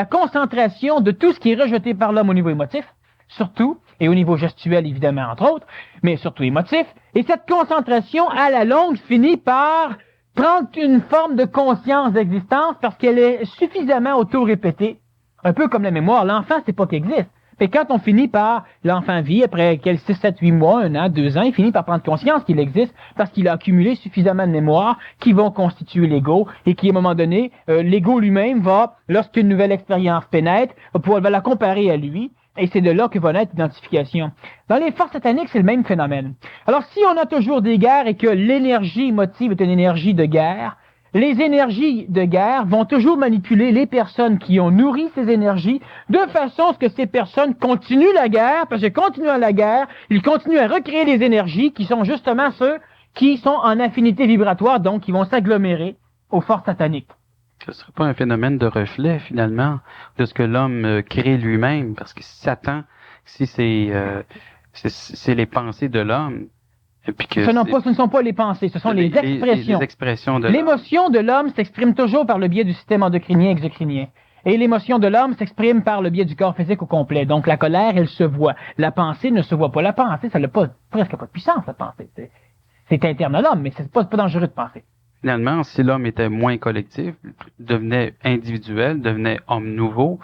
concentration de tout ce qui est rejeté par l'homme au niveau émotif, surtout, et au niveau gestuel évidemment entre autres, mais surtout émotif. Et cette concentration, à la longue, finit par prendre une forme de conscience d'existence parce qu'elle est suffisamment auto-répétée, un peu comme la mémoire. L'enfant, c'est pas qu'il existe. Mais quand on finit par, l'enfant vit, après 6, 7, 8 mois, 1 an, 2 ans, il finit par prendre conscience qu'il existe parce qu'il a accumulé suffisamment de mémoire qui vont constituer l'ego et qui, à un moment donné, l'ego lui-même va, lorsqu'une nouvelle expérience pénètre, va la comparer à lui. Et c'est de là que va naître l'identification. Dans les forces sataniques, c'est le même phénomène. Alors, si on a toujours des guerres et que l'énergie émotive est une énergie de guerre, les énergies de guerre vont toujours manipuler les personnes qui ont nourri ces énergies de façon à ce que ces personnes continuent la guerre, parce que continuant la guerre, ils continuent à recréer des énergies qui sont justement ceux qui sont en affinité vibratoire, donc qui vont s'agglomérer aux forces sataniques. Ce ne serait pas un phénomène de reflet, finalement, de ce que l'homme crée lui-même, parce que Satan, si c'est les pensées de l'homme, et puis que ce ne sont pas les pensées, ce sont les expressions. Les expressions de l'émotion de l'homme s'exprime toujours par le biais du système endocrinien et exocrinien. Et l'émotion de l'homme s'exprime par le biais du corps physique au complet. Donc la colère, elle se voit. La pensée ne se voit pas. La pensée, ça n'a presque pas de puissance, la pensée. C'est interne à l'homme, mais c'est pas dangereux de penser. Finalement, si l'homme était moins collectif, devenait individuel, devenait homme nouveau,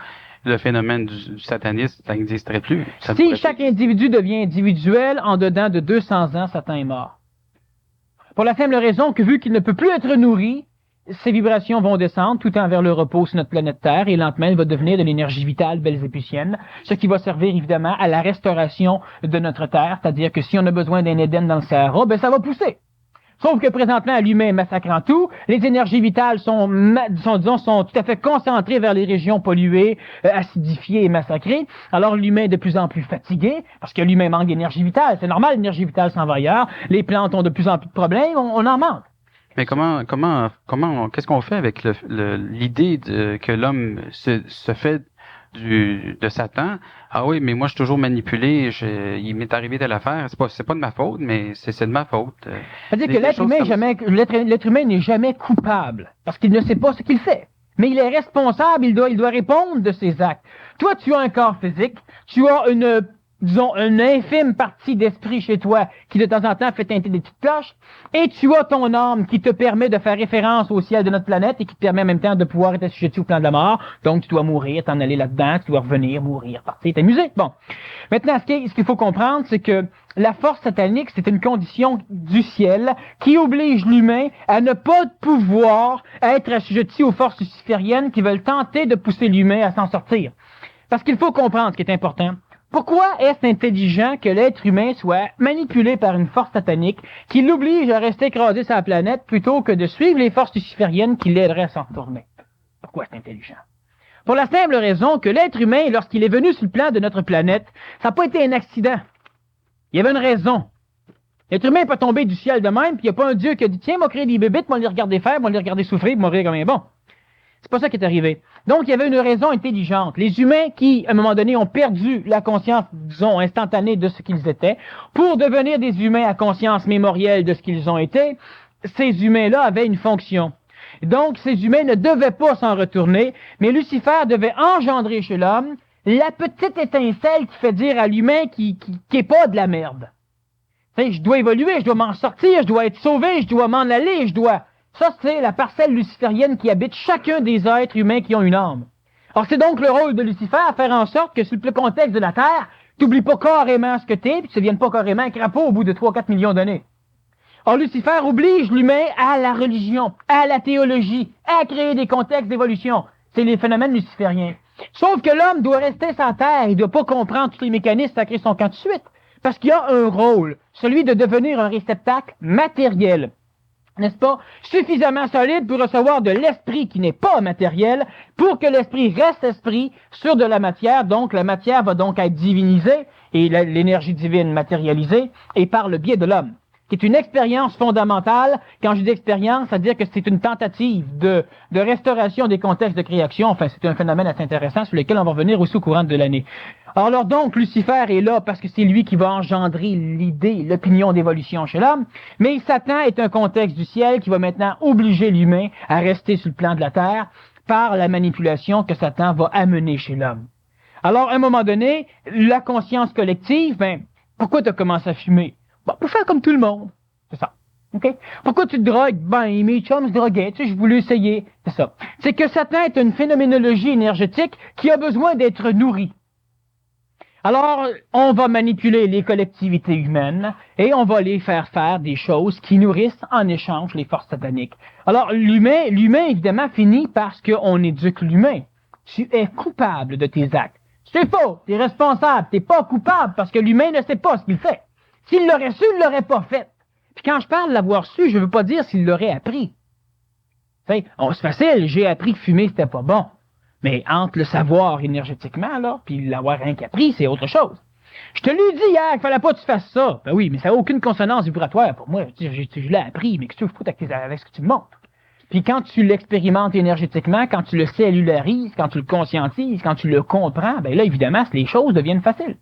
le phénomène du satanisme, ça n'existerait plus. Si chaque individu devient individuel, en dedans de 200 ans, Satan est mort. Pour la simple raison que vu qu'il ne peut plus être nourri, ses vibrations vont descendre tout en vers le repos sur notre planète Terre et lentement il va devenir de l'énergie vitale belzépucienne, ce qui va servir évidemment à la restauration de notre Terre, c'est-à-dire que si on a besoin d'un Éden dans le Sahara, ça va pousser. Sauf que présentement, l'humain massacrant tout, les énergies vitales sont tout à fait concentrées vers les régions polluées, acidifiées et massacrées. Alors l'humain est de plus en plus fatigué, parce que l'humain manque d'énergie vitale. C'est normal, l'énergie vitale s'en va ailleurs. Les plantes ont de plus en plus de problèmes, on en manque. Mais qu'est-ce qu'on fait avec l'idée que l'homme se fait de Satan? Ah oui, mais moi je suis toujours manipulé, il m'est arrivé telle affaire, c'est pas de ma faute, mais c'est de ma faute. C'est-à-dire que l'être humain n'est jamais coupable, parce qu'il ne sait pas ce qu'il fait. Mais il est responsable, il doit répondre de ses actes. Toi, tu as un corps physique, tu as une infime partie d'esprit chez toi qui de temps en temps fait teinter des petites cloches, et tu as ton âme qui te permet de faire référence au ciel de notre planète et qui te permet en même temps de pouvoir être assujetti au plan de la mort. Donc tu dois mourir, t'en aller là-dedans, tu dois revenir, mourir, partir, t'amuser. Bon. Maintenant, ce qu'il faut comprendre, c'est que la force satanique, c'est une condition du ciel qui oblige l'humain à ne pas pouvoir être assujetti aux forces lucifériennes qui veulent tenter de pousser l'humain à s'en sortir. Parce qu'il faut comprendre ce qui est important. Pourquoi est-ce intelligent que l'être humain soit manipulé par une force satanique qui l'oblige à rester écrasé sur la planète plutôt que de suivre les forces lucifériennes qui l'aideraient à s'en retourner? Pourquoi c'est intelligent? Pour la simple raison que l'être humain, lorsqu'il est venu sur le plan de notre planète, ça n'a pas été un accident. Il y avait une raison. L'être humain n'est pas tombé du ciel de même, puis il n'y a pas un Dieu qui a dit, tiens, moi créer des bébites, moi les regarder faire, moi les regarder souffrir, moi mourir comme un bon. C'est pas ça qui est arrivé. Donc, il y avait une raison intelligente. Les humains qui, à un moment donné, ont perdu la conscience, disons, instantanée de ce qu'ils étaient, pour devenir des humains à conscience mémorielle de ce qu'ils ont été, ces humains-là avaient une fonction. Donc, ces humains ne devaient pas s'en retourner, mais Lucifer devait engendrer chez l'homme la petite étincelle qui fait dire à l'humain qui est pas de la merde. T'sais, je dois évoluer, je dois m'en sortir, je dois être sauvé, je dois m'en aller, je dois... Ça, c'est la parcelle luciférienne qui habite chacun des êtres humains qui ont une âme. Alors, c'est donc le rôle de Lucifer à faire en sorte que, sur le contexte de la Terre, tu n'oublies pas carrément ce que t'es, puis tu ne deviennes pas carrément un crapaud au bout de 3-4 millions d'années. Or, Lucifer oblige l'humain à la religion, à la théologie, à créer des contextes d'évolution. C'est les phénomènes lucifériens. Sauf que l'homme doit rester sur Terre, il ne doit pas comprendre tous les mécanismes, ça crée son camp de suite. Parce qu'il y a un rôle, celui de devenir un réceptacle matériel. N'est-ce pas, suffisamment solide pour recevoir de l'esprit qui n'est pas matériel, pour que l'esprit reste esprit sur de la matière, donc la matière va donc être divinisée, et l'énergie divine matérialisée, et par le biais de l'homme, qui est une expérience fondamentale. Quand je dis expérience, c'est-à-dire que c'est une tentative de restauration des contextes de création. Enfin, c'est un phénomène assez intéressant sur lequel on va revenir aussi au courant de l'année. Alors donc, Lucifer est là parce que c'est lui qui va engendrer l'idée, l'opinion d'évolution chez l'homme, mais Satan est un contexte du ciel qui va maintenant obliger l'humain à rester sur le plan de la terre par la manipulation que Satan va amener chez l'homme. Alors, à un moment donné, la conscience collective, pourquoi tu as commencé à fumer? Bon, pour faire comme tout le monde. C'est ça. OK? Pourquoi tu te drogues? Mes chums se droguaient. Je voulais essayer. C'est ça. C'est que Satan est une phénoménologie énergétique qui a besoin d'être nourrie. Alors, on va manipuler les collectivités humaines et on va les faire faire des choses qui nourrissent en échange les forces sataniques. Alors, l'humain, évidemment, finit parce qu'on éduque l'humain. Tu es coupable de tes actes. C'est faux. Tu es responsable. Tu n'es pas coupable parce que l'humain ne sait pas ce qu'il fait. S'il l'aurait su, il ne l'aurait pas fait. Puis quand je parle de l'avoir su, je ne veux pas dire s'il l'aurait appris. C'est facile, j'ai appris que fumer, c'était pas bon. Mais entre le savoir énergétiquement, là, puis l'avoir rien qu'appris, c'est autre chose. Je te l'ai dit hier qu'il fallait pas que tu fasses ça. Ben oui, mais ça n'a aucune consonance vibratoire pour moi. Je l'ai appris, mais qu'est-ce que tu fous avec ce que tu me montres? Puis quand tu l'expérimentes énergétiquement, quand tu le cellularises, quand tu le conscientises, quand tu le comprends, ben là, évidemment, les choses deviennent faciles.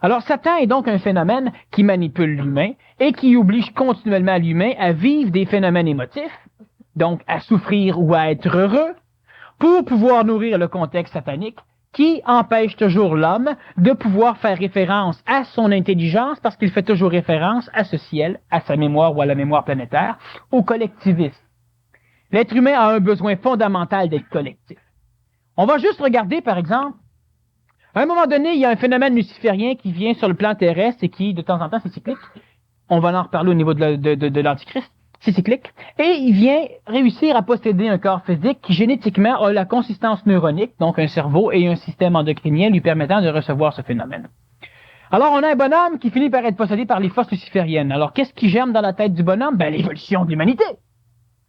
Alors, Satan est donc un phénomène qui manipule l'humain et qui oblige continuellement l'humain à vivre des phénomènes émotifs, donc à souffrir ou à être heureux, pour pouvoir nourrir le contexte satanique qui empêche toujours l'homme de pouvoir faire référence à son intelligence parce qu'il fait toujours référence à ce ciel, à sa mémoire ou à la mémoire planétaire, au collectivisme. L'être humain a un besoin fondamental d'être collectif. On va juste regarder, par exemple, à un moment donné, il y a un phénomène luciférien qui vient sur le plan terrestre et qui, de temps en temps, c'est cyclique. On va en reparler au niveau de l'Antichrist. C'est cyclique. Et il vient réussir à posséder un corps physique qui, génétiquement, a la consistance neuronique, donc un cerveau et un système endocrinien lui permettant de recevoir ce phénomène. Alors, on a un bonhomme qui finit par être possédé par les forces lucifériennes. Alors, qu'est-ce qui germe dans la tête du bonhomme? L'évolution de l'humanité.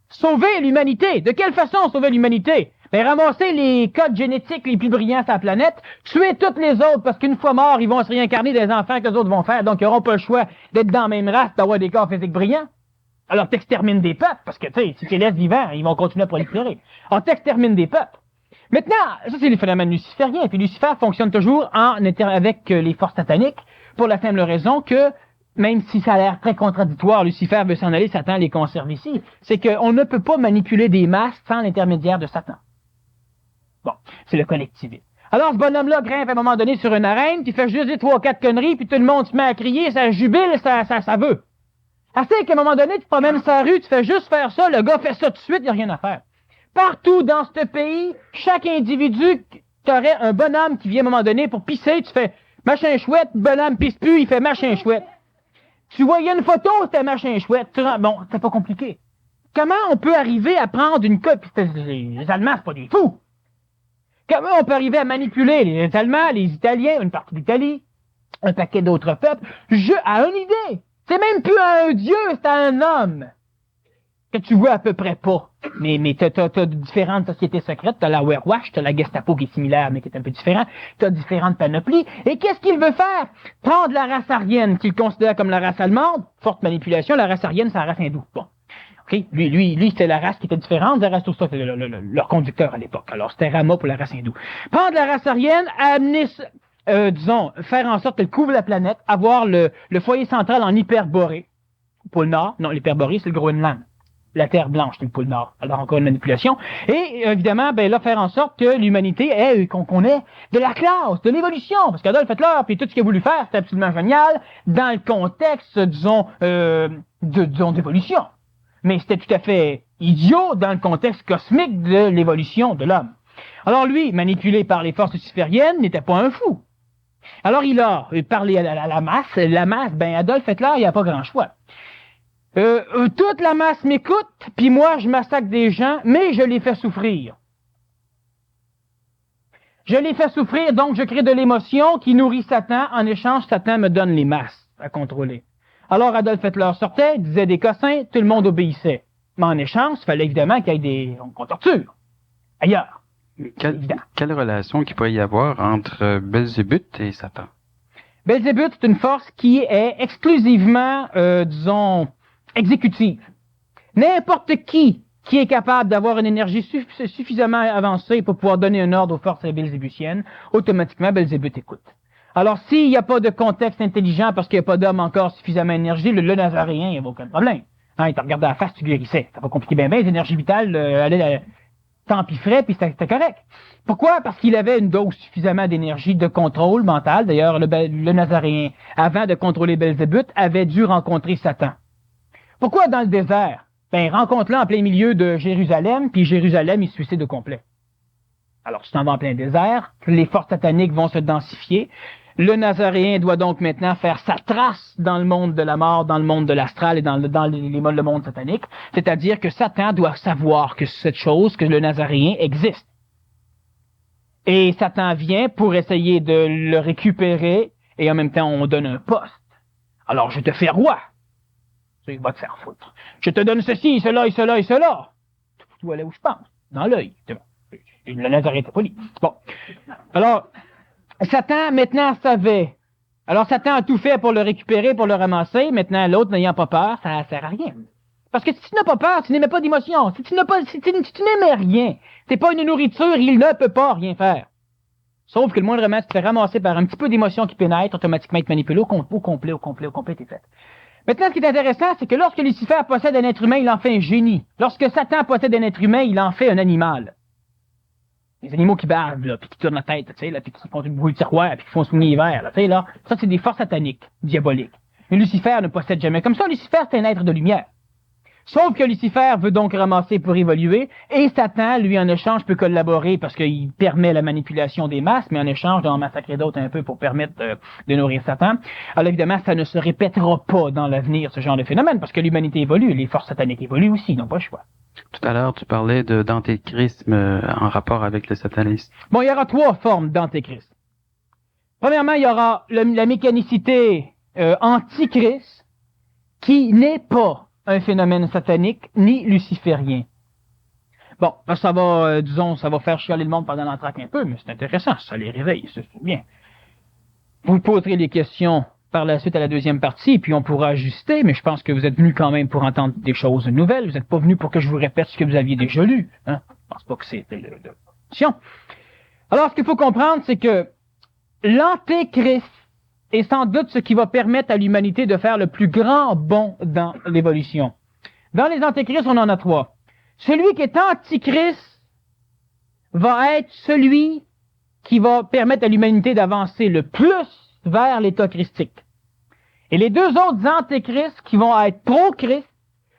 Sauver l'humanité. De quelle façon sauver l'humanité? Ramasser les codes génétiques les plus brillants sur la planète, tuer toutes les autres, parce qu'une fois morts, ils vont se réincarner des enfants que les autres vont faire, donc ils n'auront pas le choix d'être dans la même race, d'avoir des corps physiques brillants. Alors t'extermines des peuples, parce que, tu sais, si tu les laisses vivants, ils vont continuer à proliférer. Alors t'extermines des peuples. Maintenant, ça c'est les phénomènes lucifériens, puis Lucifer fonctionne toujours avec les forces sataniques, pour la simple raison que, même si ça a l'air très contradictoire, Lucifer veut s'en aller, Satan les conserve ici, c'est qu'on ne peut pas manipuler des masses sans l'intermédiaire de Satan. Bon, c'est le collectivisme. Alors, ce bonhomme-là grimpe à un moment donné sur une arène, puis il fait juste des 3-4 conneries, puis tout le monde se met à crier, ça jubile, ça veut. Assez qu'à un moment donné, tu te promènes sur la rue, tu fais juste faire ça, le gars fait ça tout de suite, il n'y a rien à faire. Partout dans ce pays, chaque individu, t'aurais un bonhomme qui vient à un moment donné pour pisser, tu fais machin chouette, bonhomme pisse plus, il fait machin chouette. Tu voyais une photo, c'était machin chouette. Bon, c'est pas compliqué. Comment on peut arriver à prendre une copie? Les Allemands, c'est pas des fous. Comment on peut arriver à manipuler les Allemands, les Italiens, une partie d'Italie, un paquet d'autres peuples? Je a une idée. C'est même plus un dieu, c'est un homme. Que tu vois à peu près pas. Mais t'as différentes sociétés secrètes. T'as la Wehrmacht, t'as la Gestapo qui est similaire, mais qui est un peu différent. T'as différentes panoplies. Et qu'est-ce qu'il veut faire? Prendre la race aryenne, qu'il considère comme la race allemande. Forte manipulation. La race aryenne, c'est la race hindoue. Bon. Okay? Lui, c'était la race qui était différente. Zarathustra, c'était leur conducteur à l'époque. Alors, c'était Rama pour la race hindoue. Prendre la race aryenne, amener, faire en sorte qu'elle couvre la planète, avoir le foyer central en hyperborée. Pôle Nord. Non, l'hyperborée, c'est le Groenland. La Terre blanche, c'est le pôle Nord. Alors, encore une manipulation. Et, évidemment, ben là, faire en sorte que l'humanité qu'on ait de la classe, de l'évolution. Parce qu'Adolf Hitler, puis tout ce qu'il a voulu faire, c'était absolument génial, dans le contexte, disons, d'évolution. Mais c'était tout à fait idiot dans le contexte cosmique de l'évolution de l'homme. Alors lui, manipulé par les forces lucifériennes, n'était pas un fou. Alors il a parlé à la masse. La masse, ben Adolf Hitler, il n'y a pas grand choix. Toute la masse m'écoute, puis moi, je massacre des gens, mais je les fais souffrir. Je les fais souffrir, donc je crée de l'émotion qui nourrit Satan. En échange, Satan me donne les masses à contrôler. Alors Adolf Hitler sortait, disait des cossins, tout le monde obéissait. Mais en échange, il fallait évidemment qu'il y ait qu'on torture. Ailleurs. Quelle relation qu'il pourrait y avoir entre Belzébuth et Satan? Belzébuth, c'est une force qui est exclusivement, disons, exécutive. N'importe qui est capable d'avoir une énergie suffisamment avancée pour pouvoir donner un ordre aux forces belzébuthiennes, automatiquement Belzébuth écoute. Alors, s'il n'y a pas de contexte intelligent parce qu'il n'y a pas d'homme encore suffisamment d'énergie, le nazaréen, il n'y a aucun problème. Hein, il t'a regardé à la face, tu guérissais. Ça va compliquer bien, les énergies vitales allaient t'empiffrer, puis c'était correct. Pourquoi? Parce qu'il avait une dose suffisamment d'énergie de contrôle mental. D'ailleurs, le nazaréen, avant de contrôler Belzébuth, avait dû rencontrer Satan. Pourquoi dans le désert? Ben, rencontre-le en plein milieu de Jérusalem, puis Jérusalem, il se suicide au complet. Alors, tu t'en vas en plein désert, les forces sataniques vont se densifier. Le nazaréen doit donc maintenant faire sa trace dans le monde de la mort, dans le monde de l'astral et dans le monde satanique. C'est-à-dire que Satan doit savoir que cette chose, que le nazaréen existe. Et Satan vient pour essayer de le récupérer, et en même temps, on donne un poste. Alors, je te fais roi. Il va te faire foutre. Je te donne ceci, cela et cela et cela. Tout allait où je pense. Dans l'œil. Le nazaréen était poli. Bon. Alors, Satan, maintenant, savait. Alors, Satan a tout fait pour le récupérer, pour le ramasser. Maintenant, l'autre, n'ayant pas peur, ça sert à rien. Parce que si tu n'as pas peur, tu n'émets pas d'émotion. Si tu n'aimais rien, t'es pas une nourriture, il ne peut pas rien faire. Sauf que le moindrement, tu te fais ramasser par un petit peu d'émotion qui pénètre, automatiquement, il te manipule au complet, t'es fait. Maintenant, ce qui est intéressant, c'est que lorsque Lucifer possède un être humain, il en fait un génie. Lorsque Satan possède un être humain, il en fait un animal. Les animaux qui bavent, là, puis qui tournent la tête, tu sais, là, puis qui font une bouille de tiroir, puis qui font souligner l'hiver, là, tu sais, là. Ça, c'est des forces sataniques, diaboliques. Mais Lucifer ne possède jamais comme ça. Lucifer, c'est un être de lumière. Sauf que Lucifer veut donc ramasser pour évoluer, et Satan, lui, en échange, peut collaborer parce qu'il permet la manipulation des masses, mais en échange d'en massacrer d'autres un peu pour permettre de nourrir Satan. Alors évidemment, ça ne se répétera pas dans l'avenir, ce genre de phénomène, parce que l'humanité évolue, les forces sataniques évoluent aussi, ils n'ont pas le choix. Tout à l'heure, tu parlais d'antéchrisme en rapport avec le satanisme. Bon, il y aura 3 formes d'antéchrist. Premièrement, il y aura la mécanicité antichrist, qui n'est pas un phénomène satanique ni luciférien. Bon, ça va, disons, ça va faire chialer le monde pendant l'entraque un peu, mais c'est intéressant, ça les réveille, c'est bien. Vous poserez les questions par la suite à la deuxième partie, puis on pourra ajuster, mais je pense que vous êtes venus quand même pour entendre des choses nouvelles, vous n'êtes pas venus pour que je vous répète ce que vous aviez déjà lu, hein? Je pense pas que c'était l'option. Alors, ce qu'il faut comprendre, c'est que l'antéchrist est sans doute ce qui va permettre à l'humanité de faire le plus grand bond dans l'évolution. Dans les antéchrists, on en a 3. Celui qui est antichrist va être celui qui va permettre à l'humanité d'avancer le plus vers l'état christique. Et les 2 autres antéchrists qui vont être pro-Christ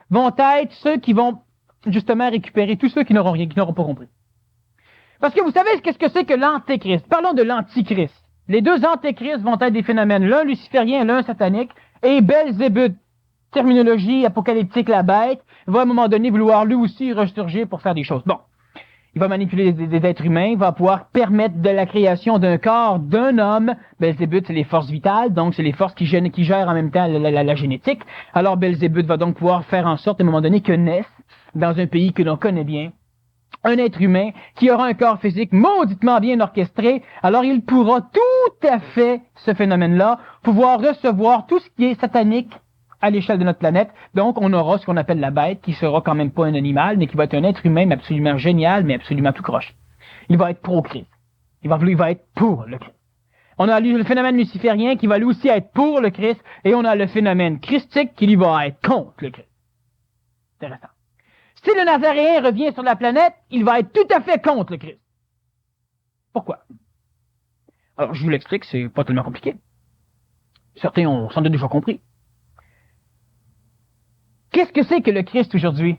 vont être ceux qui vont justement récupérer tous ceux qui n'auront pas compris. Parce que vous savez qu'est-ce que c'est que l'antéchrist? Parlons de l'antichrist. Les 2 antéchrists vont être des phénomènes, l'un luciférien, l'un satanique, Et Belzébuth, terminologie apocalyptique, la bête, va à un moment donné vouloir lui aussi ressurgir pour faire des choses. Bon. Il va manipuler des êtres humains, il va pouvoir permettre de la création d'un corps d'un homme. Belzébuth, c'est les forces vitales, donc c'est les forces qui gèrent en même temps la génétique. Alors Belzébuth va donc pouvoir faire en sorte à un moment donné que naisse, dans un pays que l'on connaît bien, un être humain qui aura un corps physique mauditement bien orchestré. Alors il pourra tout à fait, ce phénomène-là, pouvoir recevoir tout ce qui est satanique à l'échelle de notre planète. Donc, on aura ce qu'on appelle la bête, qui sera quand même pas un animal, mais qui va être un être humain, mais absolument génial, mais absolument tout croche. Il va être pro-Christ. Il va être pour le Christ. On a le phénomène luciférien qui va lui aussi être pour le Christ, et on a le phénomène christique qui lui va être contre le Christ. Intéressant. Si le Nazaréen revient sur la planète, il va être tout à fait contre le Christ. Pourquoi? Alors, je vous l'explique, c'est pas tellement compliqué. Certains ont sans doute déjà compris. Qu'est-ce que c'est que le Christ aujourd'hui?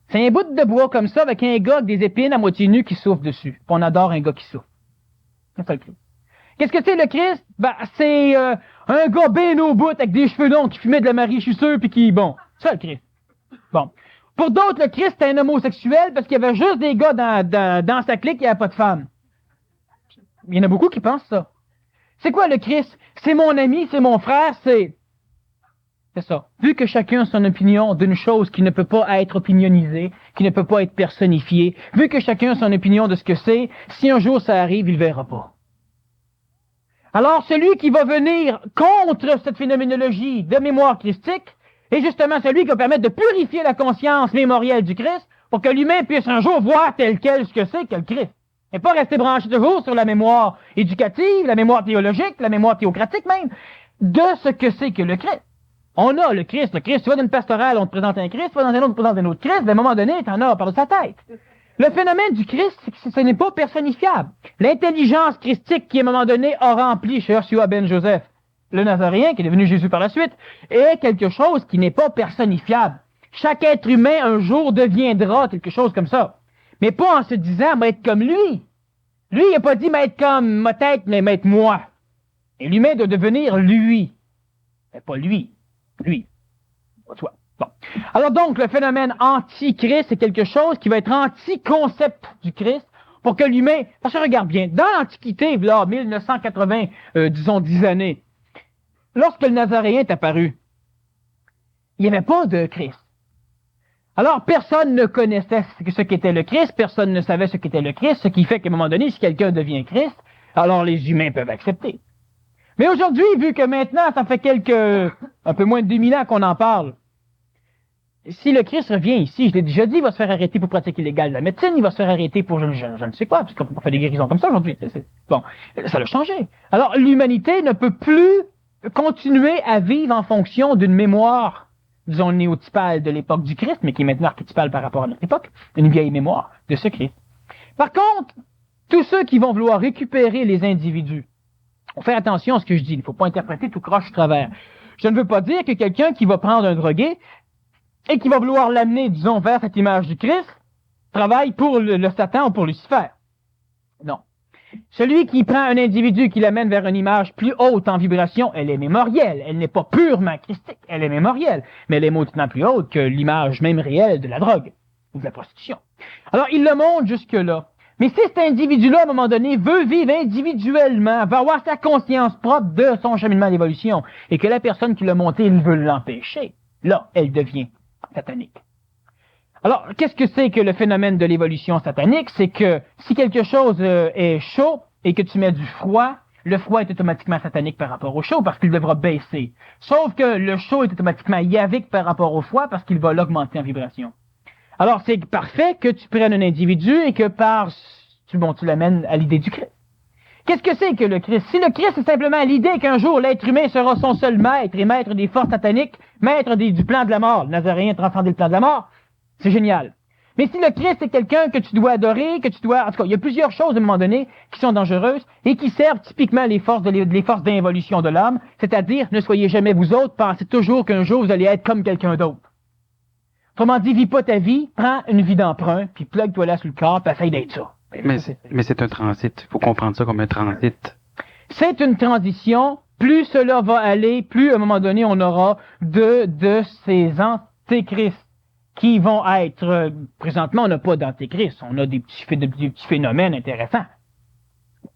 C'est un bout de bois comme ça avec un gars avec des épines à moitié nu qui souffle dessus. Puis on adore un gars qui souffle. C'est ça le Christ. Qu'est-ce que c'est le Christ? Ben, c'est un gars ben au bout avec des cheveux longs qui fumait de la marichissure puis qui... Bon, c'est ça le Christ. Bon. Pour d'autres, le Christ c'est un homosexuel parce qu'il y avait juste des gars dans sa clique et il n'y avait pas de femmes. Il y en a beaucoup qui pensent ça. C'est quoi le Christ? C'est mon ami, c'est mon frère, c'est ça. Vu que chacun a son opinion d'une chose qui ne peut pas être opinionnisée, qui ne peut pas être personnifiée, vu que chacun a son opinion de ce que c'est, si un jour ça arrive, il ne verra pas. Alors, celui qui va venir contre cette phénoménologie de mémoire christique est justement celui qui va permettre de purifier la conscience mémorielle du Christ pour que l'humain puisse un jour voir tel quel ce que c'est que le Christ. Et pas rester branché toujours sur la mémoire éducative, la mémoire théologique, la mémoire théocratique même, de ce que c'est que le Christ. On a le Christ, tu vas dans une pastorale, on te présente un Christ, tu vas dans un autre, on te présente un autre Christ, à un moment donné, t'en as par sa tête. Le phénomène du Christ, c'est que ce n'est pas personnifiable. L'intelligence christique qui, à un moment donné, a rempli chez Yoshua ben Joseph, le Nazaréen, qui est devenu Jésus par la suite, est quelque chose qui n'est pas personnifiable. Chaque être humain, un jour, deviendra quelque chose comme ça. Mais pas en se disant, être comme lui. Lui, il n'a pas dit, être comme ma tête, mais être moi. Et l'humain doit devenir lui. Mais pas lui. Lui. Pas toi. Bon. Alors donc, le phénomène anti-Christ, c'est quelque chose qui va être anti-concept du Christ pour que l'humain... Parce que regarde bien, dans l'Antiquité, là, 1980, disons 10 années, lorsque le Nazaréen est apparu, il n'y avait pas de Christ. Alors, personne ne connaissait ce qu'était le Christ, personne ne savait ce qu'était le Christ, ce qui fait qu'à un moment donné, si quelqu'un devient Christ, alors les humains peuvent accepter. Mais aujourd'hui, vu que maintenant, ça fait un peu moins de 2000 ans qu'on en parle, si le Christ revient ici, je l'ai déjà dit, il va se faire arrêter pour pratique illégale de la médecine, il va se faire arrêter pour je ne sais quoi, parce qu'on peut pas faire des guérisons comme ça aujourd'hui. Bon, ça l'a changé. Alors, l'humanité ne peut plus continuer à vivre en fonction d'une mémoire, disons, néotypale de l'époque du Christ, mais qui est maintenant archétypale par rapport à notre époque, une vieille mémoire de ce Christ. Par contre, tous ceux qui vont vouloir récupérer les individus, faut faire attention à ce que je dis, il ne faut pas interpréter tout croche du travers. Je ne veux pas dire que quelqu'un qui va prendre un drogué et qui va vouloir l'amener, disons, vers cette image du Christ, travaille pour le Satan ou pour Lucifer. Non. Celui qui prend un individu qui l'amène vers une image plus haute en vibration, elle est mémorielle. Elle n'est pas purement christique, elle est mémorielle. Mais elle est mauditement plus haute que l'image même réelle de la drogue ou de la prostitution. Alors, il le montre jusque-là. Mais si cet individu-là, à un moment donné, veut vivre individuellement, va avoir sa conscience propre de son cheminement d'évolution, et que la personne qui l'a monté, il veut l'empêcher, là, elle devient satanique. Alors, qu'est-ce que c'est que le phénomène de l'évolution satanique? C'est que si quelque chose est chaud et que tu mets du froid, le froid est automatiquement satanique par rapport au chaud parce qu'il devra baisser. Sauf que le chaud est automatiquement yavique par rapport au froid parce qu'il va l'augmenter en vibration. Alors, c'est parfait que tu prennes un individu et que tu l'amènes à l'idée du Christ. Qu'est-ce que c'est que le Christ? Si le Christ, c'est simplement l'idée qu'un jour l'être humain sera son seul maître et maître des forces sataniques, maître du plan de la mort, le Nazaréen transcender le plan de la mort, c'est génial. Mais si le Christ est quelqu'un que tu dois adorer, en tout cas, il y a plusieurs choses à un moment donné qui sont dangereuses et qui servent typiquement les forces d'involution de l'homme, c'est-à-dire, ne soyez jamais vous autres, pensez toujours qu'un jour vous allez être comme quelqu'un d'autre. Autrement dit, vis pas ta vie, prends une vie d'emprunt, puis plug-toi là sur le corps, puis essaye d'être ça. Mais c'est un transit. Il faut comprendre ça comme un transit. C'est une transition plus cela va aller, plus à un moment donné, on aura de ces antéchrists qui vont être... présentement, on n'a pas d'antéchrist, on a des petits phénomènes intéressants.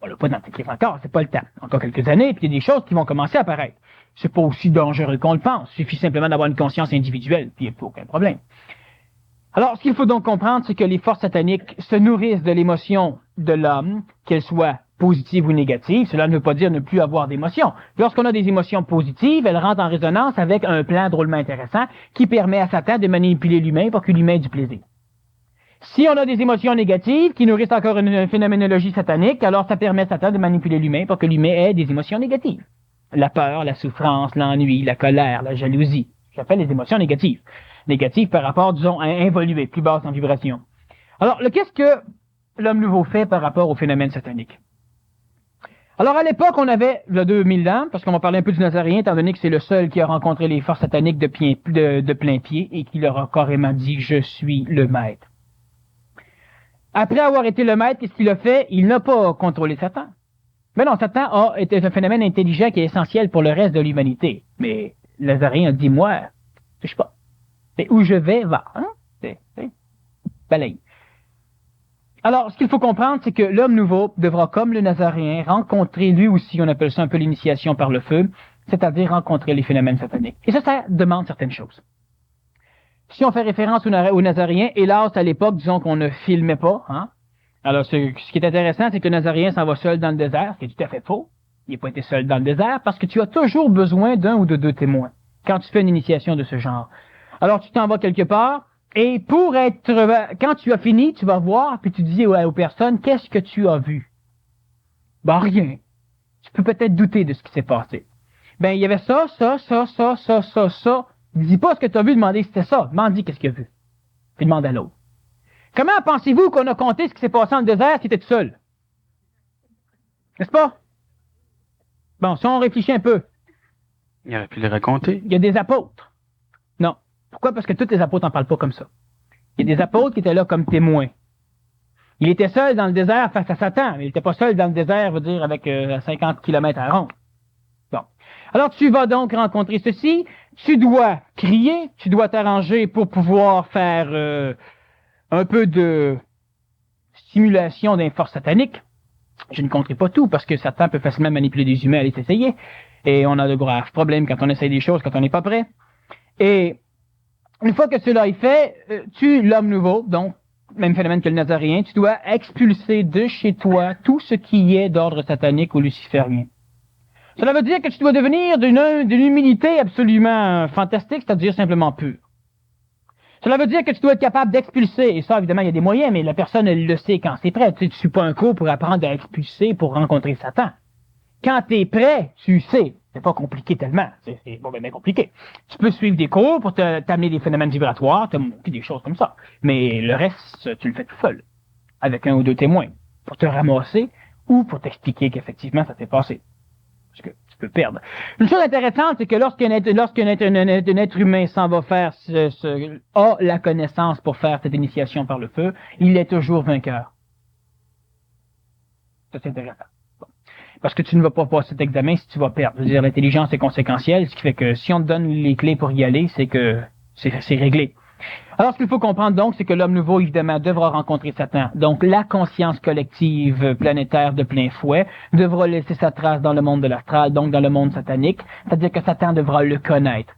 On n'a pas d'antéchrist encore, c'est pas le temps. Encore quelques années, puis il y a des choses qui vont commencer à apparaître. C'est pas aussi dangereux qu'on le pense. Il suffit simplement d'avoir une conscience individuelle, puis il n'y a aucun problème. Alors, ce qu'il faut donc comprendre, c'est que les forces sataniques se nourrissent de l'émotion de l'homme, qu'elle soit positive ou négative. Cela ne veut pas dire ne plus avoir d'émotions. Lorsqu'on a des émotions positives, elles rentrent en résonance avec un plan drôlement intéressant qui permet à Satan de manipuler l'humain pour que l'humain ait du plaisir. Si on a des émotions négatives qui nourrissent encore une phénoménologie satanique, alors ça permet à Satan de manipuler l'humain pour que l'humain ait des émotions négatives. La peur, la souffrance, l'ennui, la colère, la jalousie. J'appelle les émotions négatives. Négatives par rapport, disons, à involuer, plus basse en vibration. Alors, qu'est-ce que l'homme nouveau fait par rapport au phénomène satanique? Alors, à l'époque, on avait, il y a 2000 ans, parce qu'on va parler un peu du Nazaréen, étant donné que c'est le seul qui a rencontré les forces sataniques de plein pied et qui leur a carrément dit « Je suis le maître ». Après avoir été le maître, qu'est-ce qu'il a fait? Il n'a pas contrôlé Satan. Mais non, Satan est un phénomène intelligent qui est essentiel pour le reste de l'humanité. Mais Nazaréen a dit « Moi, touche pas. C'est où je vais, va. Hein? C'est balaye. » Alors, ce qu'il faut comprendre, c'est que l'homme nouveau devra, comme le Nazaréen, rencontrer lui aussi, on appelle ça un peu l'initiation par le feu, c'est-à-dire rencontrer les phénomènes sataniques. Et ça demande certaines choses. Si on fait référence au Nazaréen, hélas, à l'époque, disons qu'on ne filmait pas. Hein? Alors, ce qui est intéressant, c'est que le Nazaréen s'en va seul dans le désert, ce qui est tout à fait faux. Il n'a pas été seul dans le désert parce que tu as toujours besoin d'un ou de deux témoins quand tu fais une initiation de ce genre. Alors, tu t'en vas quelque part, et quand tu as fini, tu vas voir, puis tu dis aux personnes, qu'est-ce que tu as vu? Ben, rien. Tu peux peut-être douter de ce qui s'est passé. Ben, il y avait ça. Dis pas ce que tu as vu, demandez si c'était ça. Demande qu'est-ce qu'il a vu. Puis demande à l'autre. Comment pensez-vous qu'on a compté ce qui s'est passé dans le désert si tu étais tout seul? N'est-ce pas? Bon, si on réfléchit un peu. Il aurait pu les raconter. Il y a des apôtres. Non. Pourquoi? Parce que tous les apôtres n'en parlent pas comme ça. Il y a des apôtres qui étaient là comme témoins. Il était seul dans le désert face à Satan, mais il n'était pas seul dans le désert, veut dire, avec 50 km à ronde. Bon. Alors, tu vas donc rencontrer ceci. Tu dois crier, tu dois t'arranger pour pouvoir faire un peu de simulation d'un force satanique. Je ne compterai pas tout, parce que Satan peut facilement manipuler des humains à les essayer. Et on a de graves problèmes quand on essaye des choses, quand on n'est pas prêt. Et une fois que cela est fait, l'homme nouveau, donc, même phénomène que le Nazaréen, tu dois expulser de chez toi tout ce qui est d'ordre satanique ou luciférien. Cela veut dire que tu dois devenir d'une humilité absolument fantastique, c'est-à-dire simplement pure. Cela veut dire que tu dois être capable d'expulser, et ça, évidemment, il y a des moyens, mais la personne, elle le sait quand c'est prêt. Tu ne suis pas un cours pour apprendre à expulser pour rencontrer Satan. Quand tu es prêt, tu sais. C'est pas compliqué tellement. C'est bien compliqué. Tu peux suivre des cours pour t'amener des phénomènes vibratoires, des choses comme ça. Mais le reste, tu le fais tout seul. Avec un ou deux témoins. Pour te ramasser ou pour t'expliquer qu'effectivement, ça s'est passé. Parce que tu peux perdre. Une chose intéressante, c'est que lorsqu'un être humain s'en va faire, a la connaissance pour faire cette initiation par le feu, il est toujours vainqueur. Ça, c'est intéressant. Parce que tu ne vas pas passer cet examen si tu vas perdre. Je veux dire, l'intelligence est conséquentielle, ce qui fait que si on te donne les clés pour y aller, c'est que c'est réglé. Alors, ce qu'il faut comprendre donc, c'est que l'homme nouveau, évidemment, devra rencontrer Satan. Donc, la conscience collective planétaire de plein fouet devra laisser sa trace dans le monde de l'astral, donc dans le monde satanique, c'est-à-dire que Satan devra le connaître.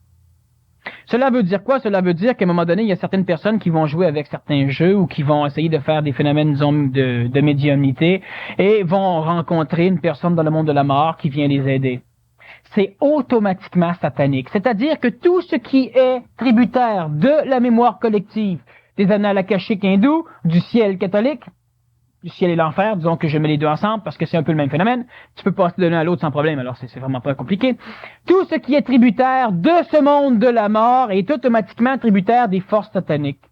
Cela veut dire quoi? Cela veut dire qu'à un moment donné, il y a certaines personnes qui vont jouer avec certains jeux ou qui vont essayer de faire des phénomènes, disons, de médiumnité et vont rencontrer une personne dans le monde de la mort qui vient les aider. C'est automatiquement satanique. C'est-à-dire que tout ce qui est tributaire de la mémoire collective, des annales akashiques hindous, du ciel catholique, du ciel et l'enfer, disons que je mets les deux ensemble parce que c'est un peu le même phénomène. Tu peux passer de l'un à l'autre sans problème, alors c'est vraiment pas compliqué. Tout ce qui est tributaire de ce monde de la mort est automatiquement tributaire des forces sataniques.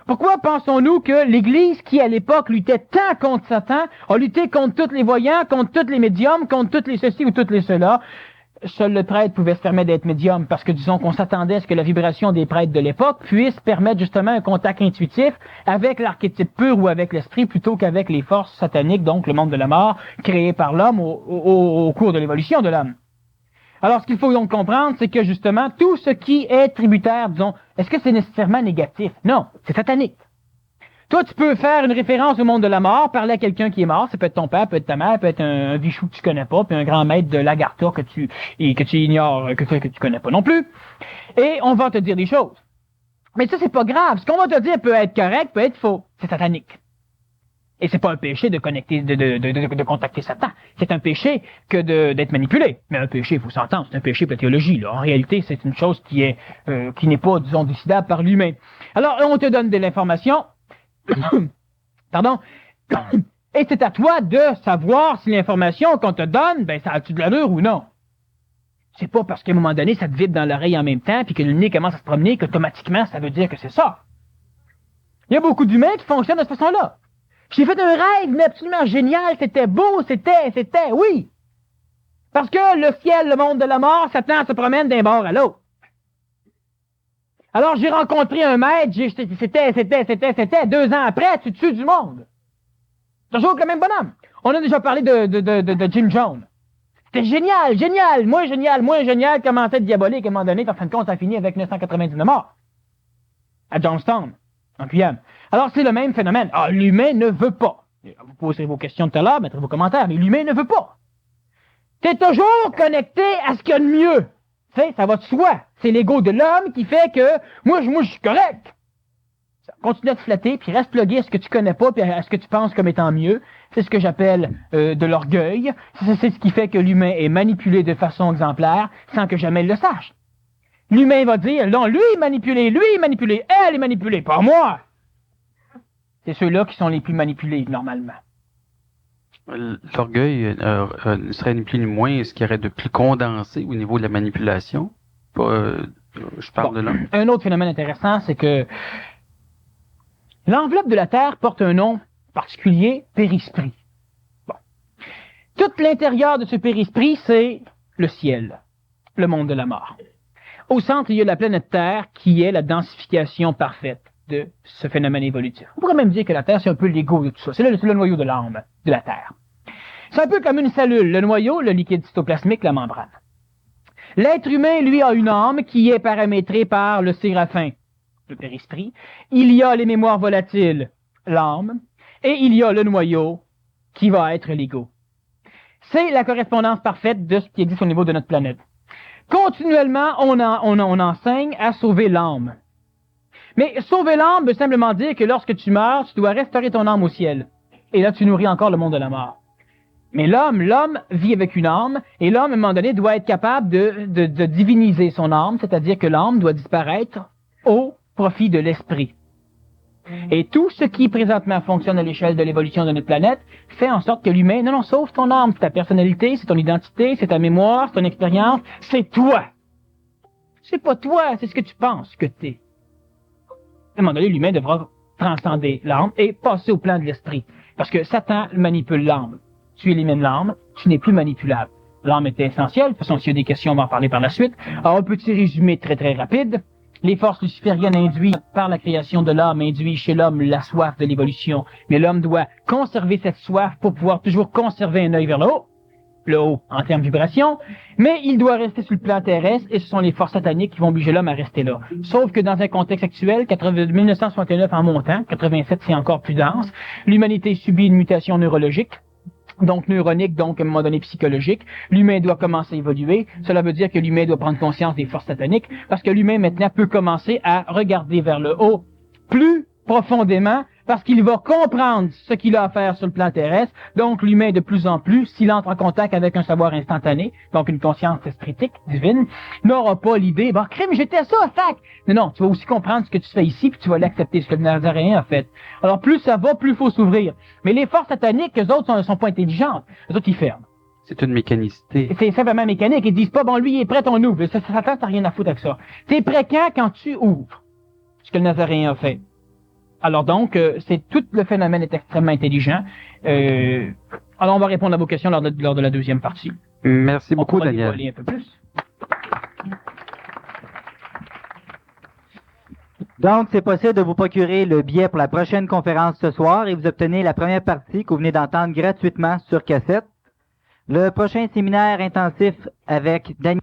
Pourquoi pensons-nous que l'Église, qui à l'époque luttait tant contre Satan, a lutté contre tous les voyants, contre tous les médiums, contre tous les ceci ou tous les cela? Seul le prêtre pouvait se permettre d'être médium parce que, disons, qu'on s'attendait à ce que la vibration des prêtres de l'époque puisse permettre justement un contact intuitif avec l'archétype pur ou avec l'esprit plutôt qu'avec les forces sataniques, donc le monde de la mort, créé par l'homme au cours de l'évolution de l'homme. Alors, ce qu'il faut donc comprendre, c'est que justement, tout ce qui est tributaire, disons, est-ce que c'est nécessairement négatif? Non, c'est satanique. Toi, tu peux faire une référence au monde de la mort, parler à quelqu'un qui est mort, ça peut être ton père, peut être ta mère, peut être un vichou que tu connais pas, puis un grand maître de l'Agartha que tu ignores, que tu connais pas non plus. Et on va te dire des choses. Mais ça, c'est pas grave. Ce qu'on va te dire peut être correct, peut être faux. C'est satanique. Et c'est pas un péché de connecter, de contacter Satan. C'est un péché que d'être manipulé. Mais un péché, il faut s'entendre, c'est un péché pour la théologie, là. En réalité, c'est une chose qui n'est pas, disons, décidable par l'humain. Alors, on te donne de l'information. Pardon. Et c'est à toi de savoir si l'information qu'on te donne, ben, ça a-tu de l'allure ou non. C'est pas parce qu'à un moment donné, ça te vibre dans l'oreille en même temps, puis que le nez commence à se promener, qu'automatiquement, ça veut dire que c'est ça. Il y a beaucoup d'humains qui fonctionnent de cette façon-là. J'ai fait un rêve, mais absolument génial, c'était beau, c'était, oui. Parce que le ciel, le monde de la mort, Satan se promène d'un bord à l'autre. Alors, j'ai rencontré un maître, c'était, 2 ans après, tu tues du monde. Toujours le même bonhomme. On a déjà parlé de Jim Jones. C'était génial, moins génial, commençait à être diabolique, à un moment donné, en fin de compte, ça a fini avec 999 morts. À Johnstown, en Guyane. Alors, c'est le même phénomène. Ah, l'humain ne veut pas. Vous poserez vos questions tout à l'heure, mettrez vos commentaires, mais l'humain ne veut pas. T'es toujours connecté à ce qu'il y a de mieux. Tu sais, ça va de soi. C'est l'ego de l'homme qui fait que moi, je suis correct. Continue à te flatter, puis reste plugué à ce que tu connais pas, puis à ce que tu penses comme étant mieux. C'est ce que j'appelle de l'orgueil. C'est ce qui fait que l'humain est manipulé de façon exemplaire, sans que jamais il le sache. L'humain va dire, non, lui est manipulé, elle est manipulée, pas moi. C'est ceux-là qui sont les plus manipulés, normalement. L'orgueil ne serait ni plus ni moins ce qu'il y aurait de plus condensé au niveau de la manipulation. Je parle de l'homme. Un autre phénomène intéressant, c'est que l'enveloppe de la Terre porte un nom particulier, périsprit. Bon. Tout l'intérieur de ce périsprit, c'est le ciel, le monde de la mort. Au centre, il y a la planète Terre qui est la densification parfaite de ce phénomène évolutif. On pourrait même dire que la Terre, c'est un peu l'ego de tout ça. C'est le noyau de l'âme de la Terre. C'est un peu comme une cellule. Le noyau, le liquide cytoplasmique, la membrane. L'être humain, lui, a une âme qui est paramétrée par le séraphin, le périsprit. Il y a les mémoires volatiles, l'âme. Et il y a le noyau qui va être l'ego. C'est la correspondance parfaite de ce qui existe au niveau de notre planète. Continuellement, on enseigne à sauver l'âme. Mais sauver l'âme veut simplement dire que lorsque tu meurs, tu dois restaurer ton âme au ciel. Et là, tu nourris encore le monde de la mort. Mais l'homme vit avec une âme, et l'homme, à un moment donné, doit être capable de diviniser son âme, c'est-à-dire que l'âme doit disparaître au profit de l'esprit. Et tout ce qui présentement fonctionne à l'échelle de l'évolution de notre planète fait en sorte que l'humain, non, sauve ton âme, c'est ta personnalité, c'est ton identité, c'est ta mémoire, c'est ton expérience, c'est toi. C'est pas toi, c'est ce que tu penses que t'es. À un moment donné, l'humain devra transcender l'âme et passer au plan de l'esprit. Parce que Satan manipule l'âme. Tu élimines l'âme, tu n'es plus manipulable. L'âme est essentielle. De toute façon, s'il y a des questions, on va en parler par la suite. Alors, un petit résumé très très rapide. Les forces lucifériennes induites par la création de l'homme induisent chez l'homme la soif de l'évolution. Mais l'homme doit conserver cette soif pour pouvoir toujours conserver un œil vers le haut en termes de vibration, mais il doit rester sur le plan terrestre et ce sont les forces sataniques qui vont obliger l'homme à rester là. Sauf que dans un contexte actuel, 1969 en montant, 87 c'est encore plus dense, l'humanité subit une mutation neurologique, donc neuronique, donc à un moment donné psychologique. L'humain doit commencer à évoluer. Cela veut dire que l'humain doit prendre conscience des forces sataniques, parce que l'humain maintenant peut commencer à regarder vers le haut plus profondément, parce qu'il va comprendre ce qu'il a à faire sur le plan terrestre. Donc l'humain de plus en plus, s'il entre en contact avec un savoir instantané, donc une conscience espritique, divine, n'aura pas l'idée, bah crime, j'étais ça, sac! Non, tu vas aussi comprendre ce que tu fais ici, puis tu vas l'accepter, ce que le Nazaréen a fait. Alors plus ça va, plus il faut s'ouvrir. Mais les forces sataniques, eux autres sont pas intelligentes. Eux autres, ils ferment. C'est une mécanicité. C'est simplement mécanique. Ils disent pas, bon, lui, il est prêt, on ouvre. Satan, t'as rien à foutre avec ça. T'es prêt quand tu ouvres. Ce que le Nazaréen a fait. Alors donc, c'est tout le phénomène est extrêmement intelligent. Alors on va répondre à vos questions lors de la deuxième partie. Merci beaucoup, Daniel. On va dévoiler un peu plus. Donc, c'est possible de vous procurer le billet pour la prochaine conférence ce soir et vous obtenez la première partie que vous venez d'entendre gratuitement sur cassette. Le prochain séminaire intensif avec Daniel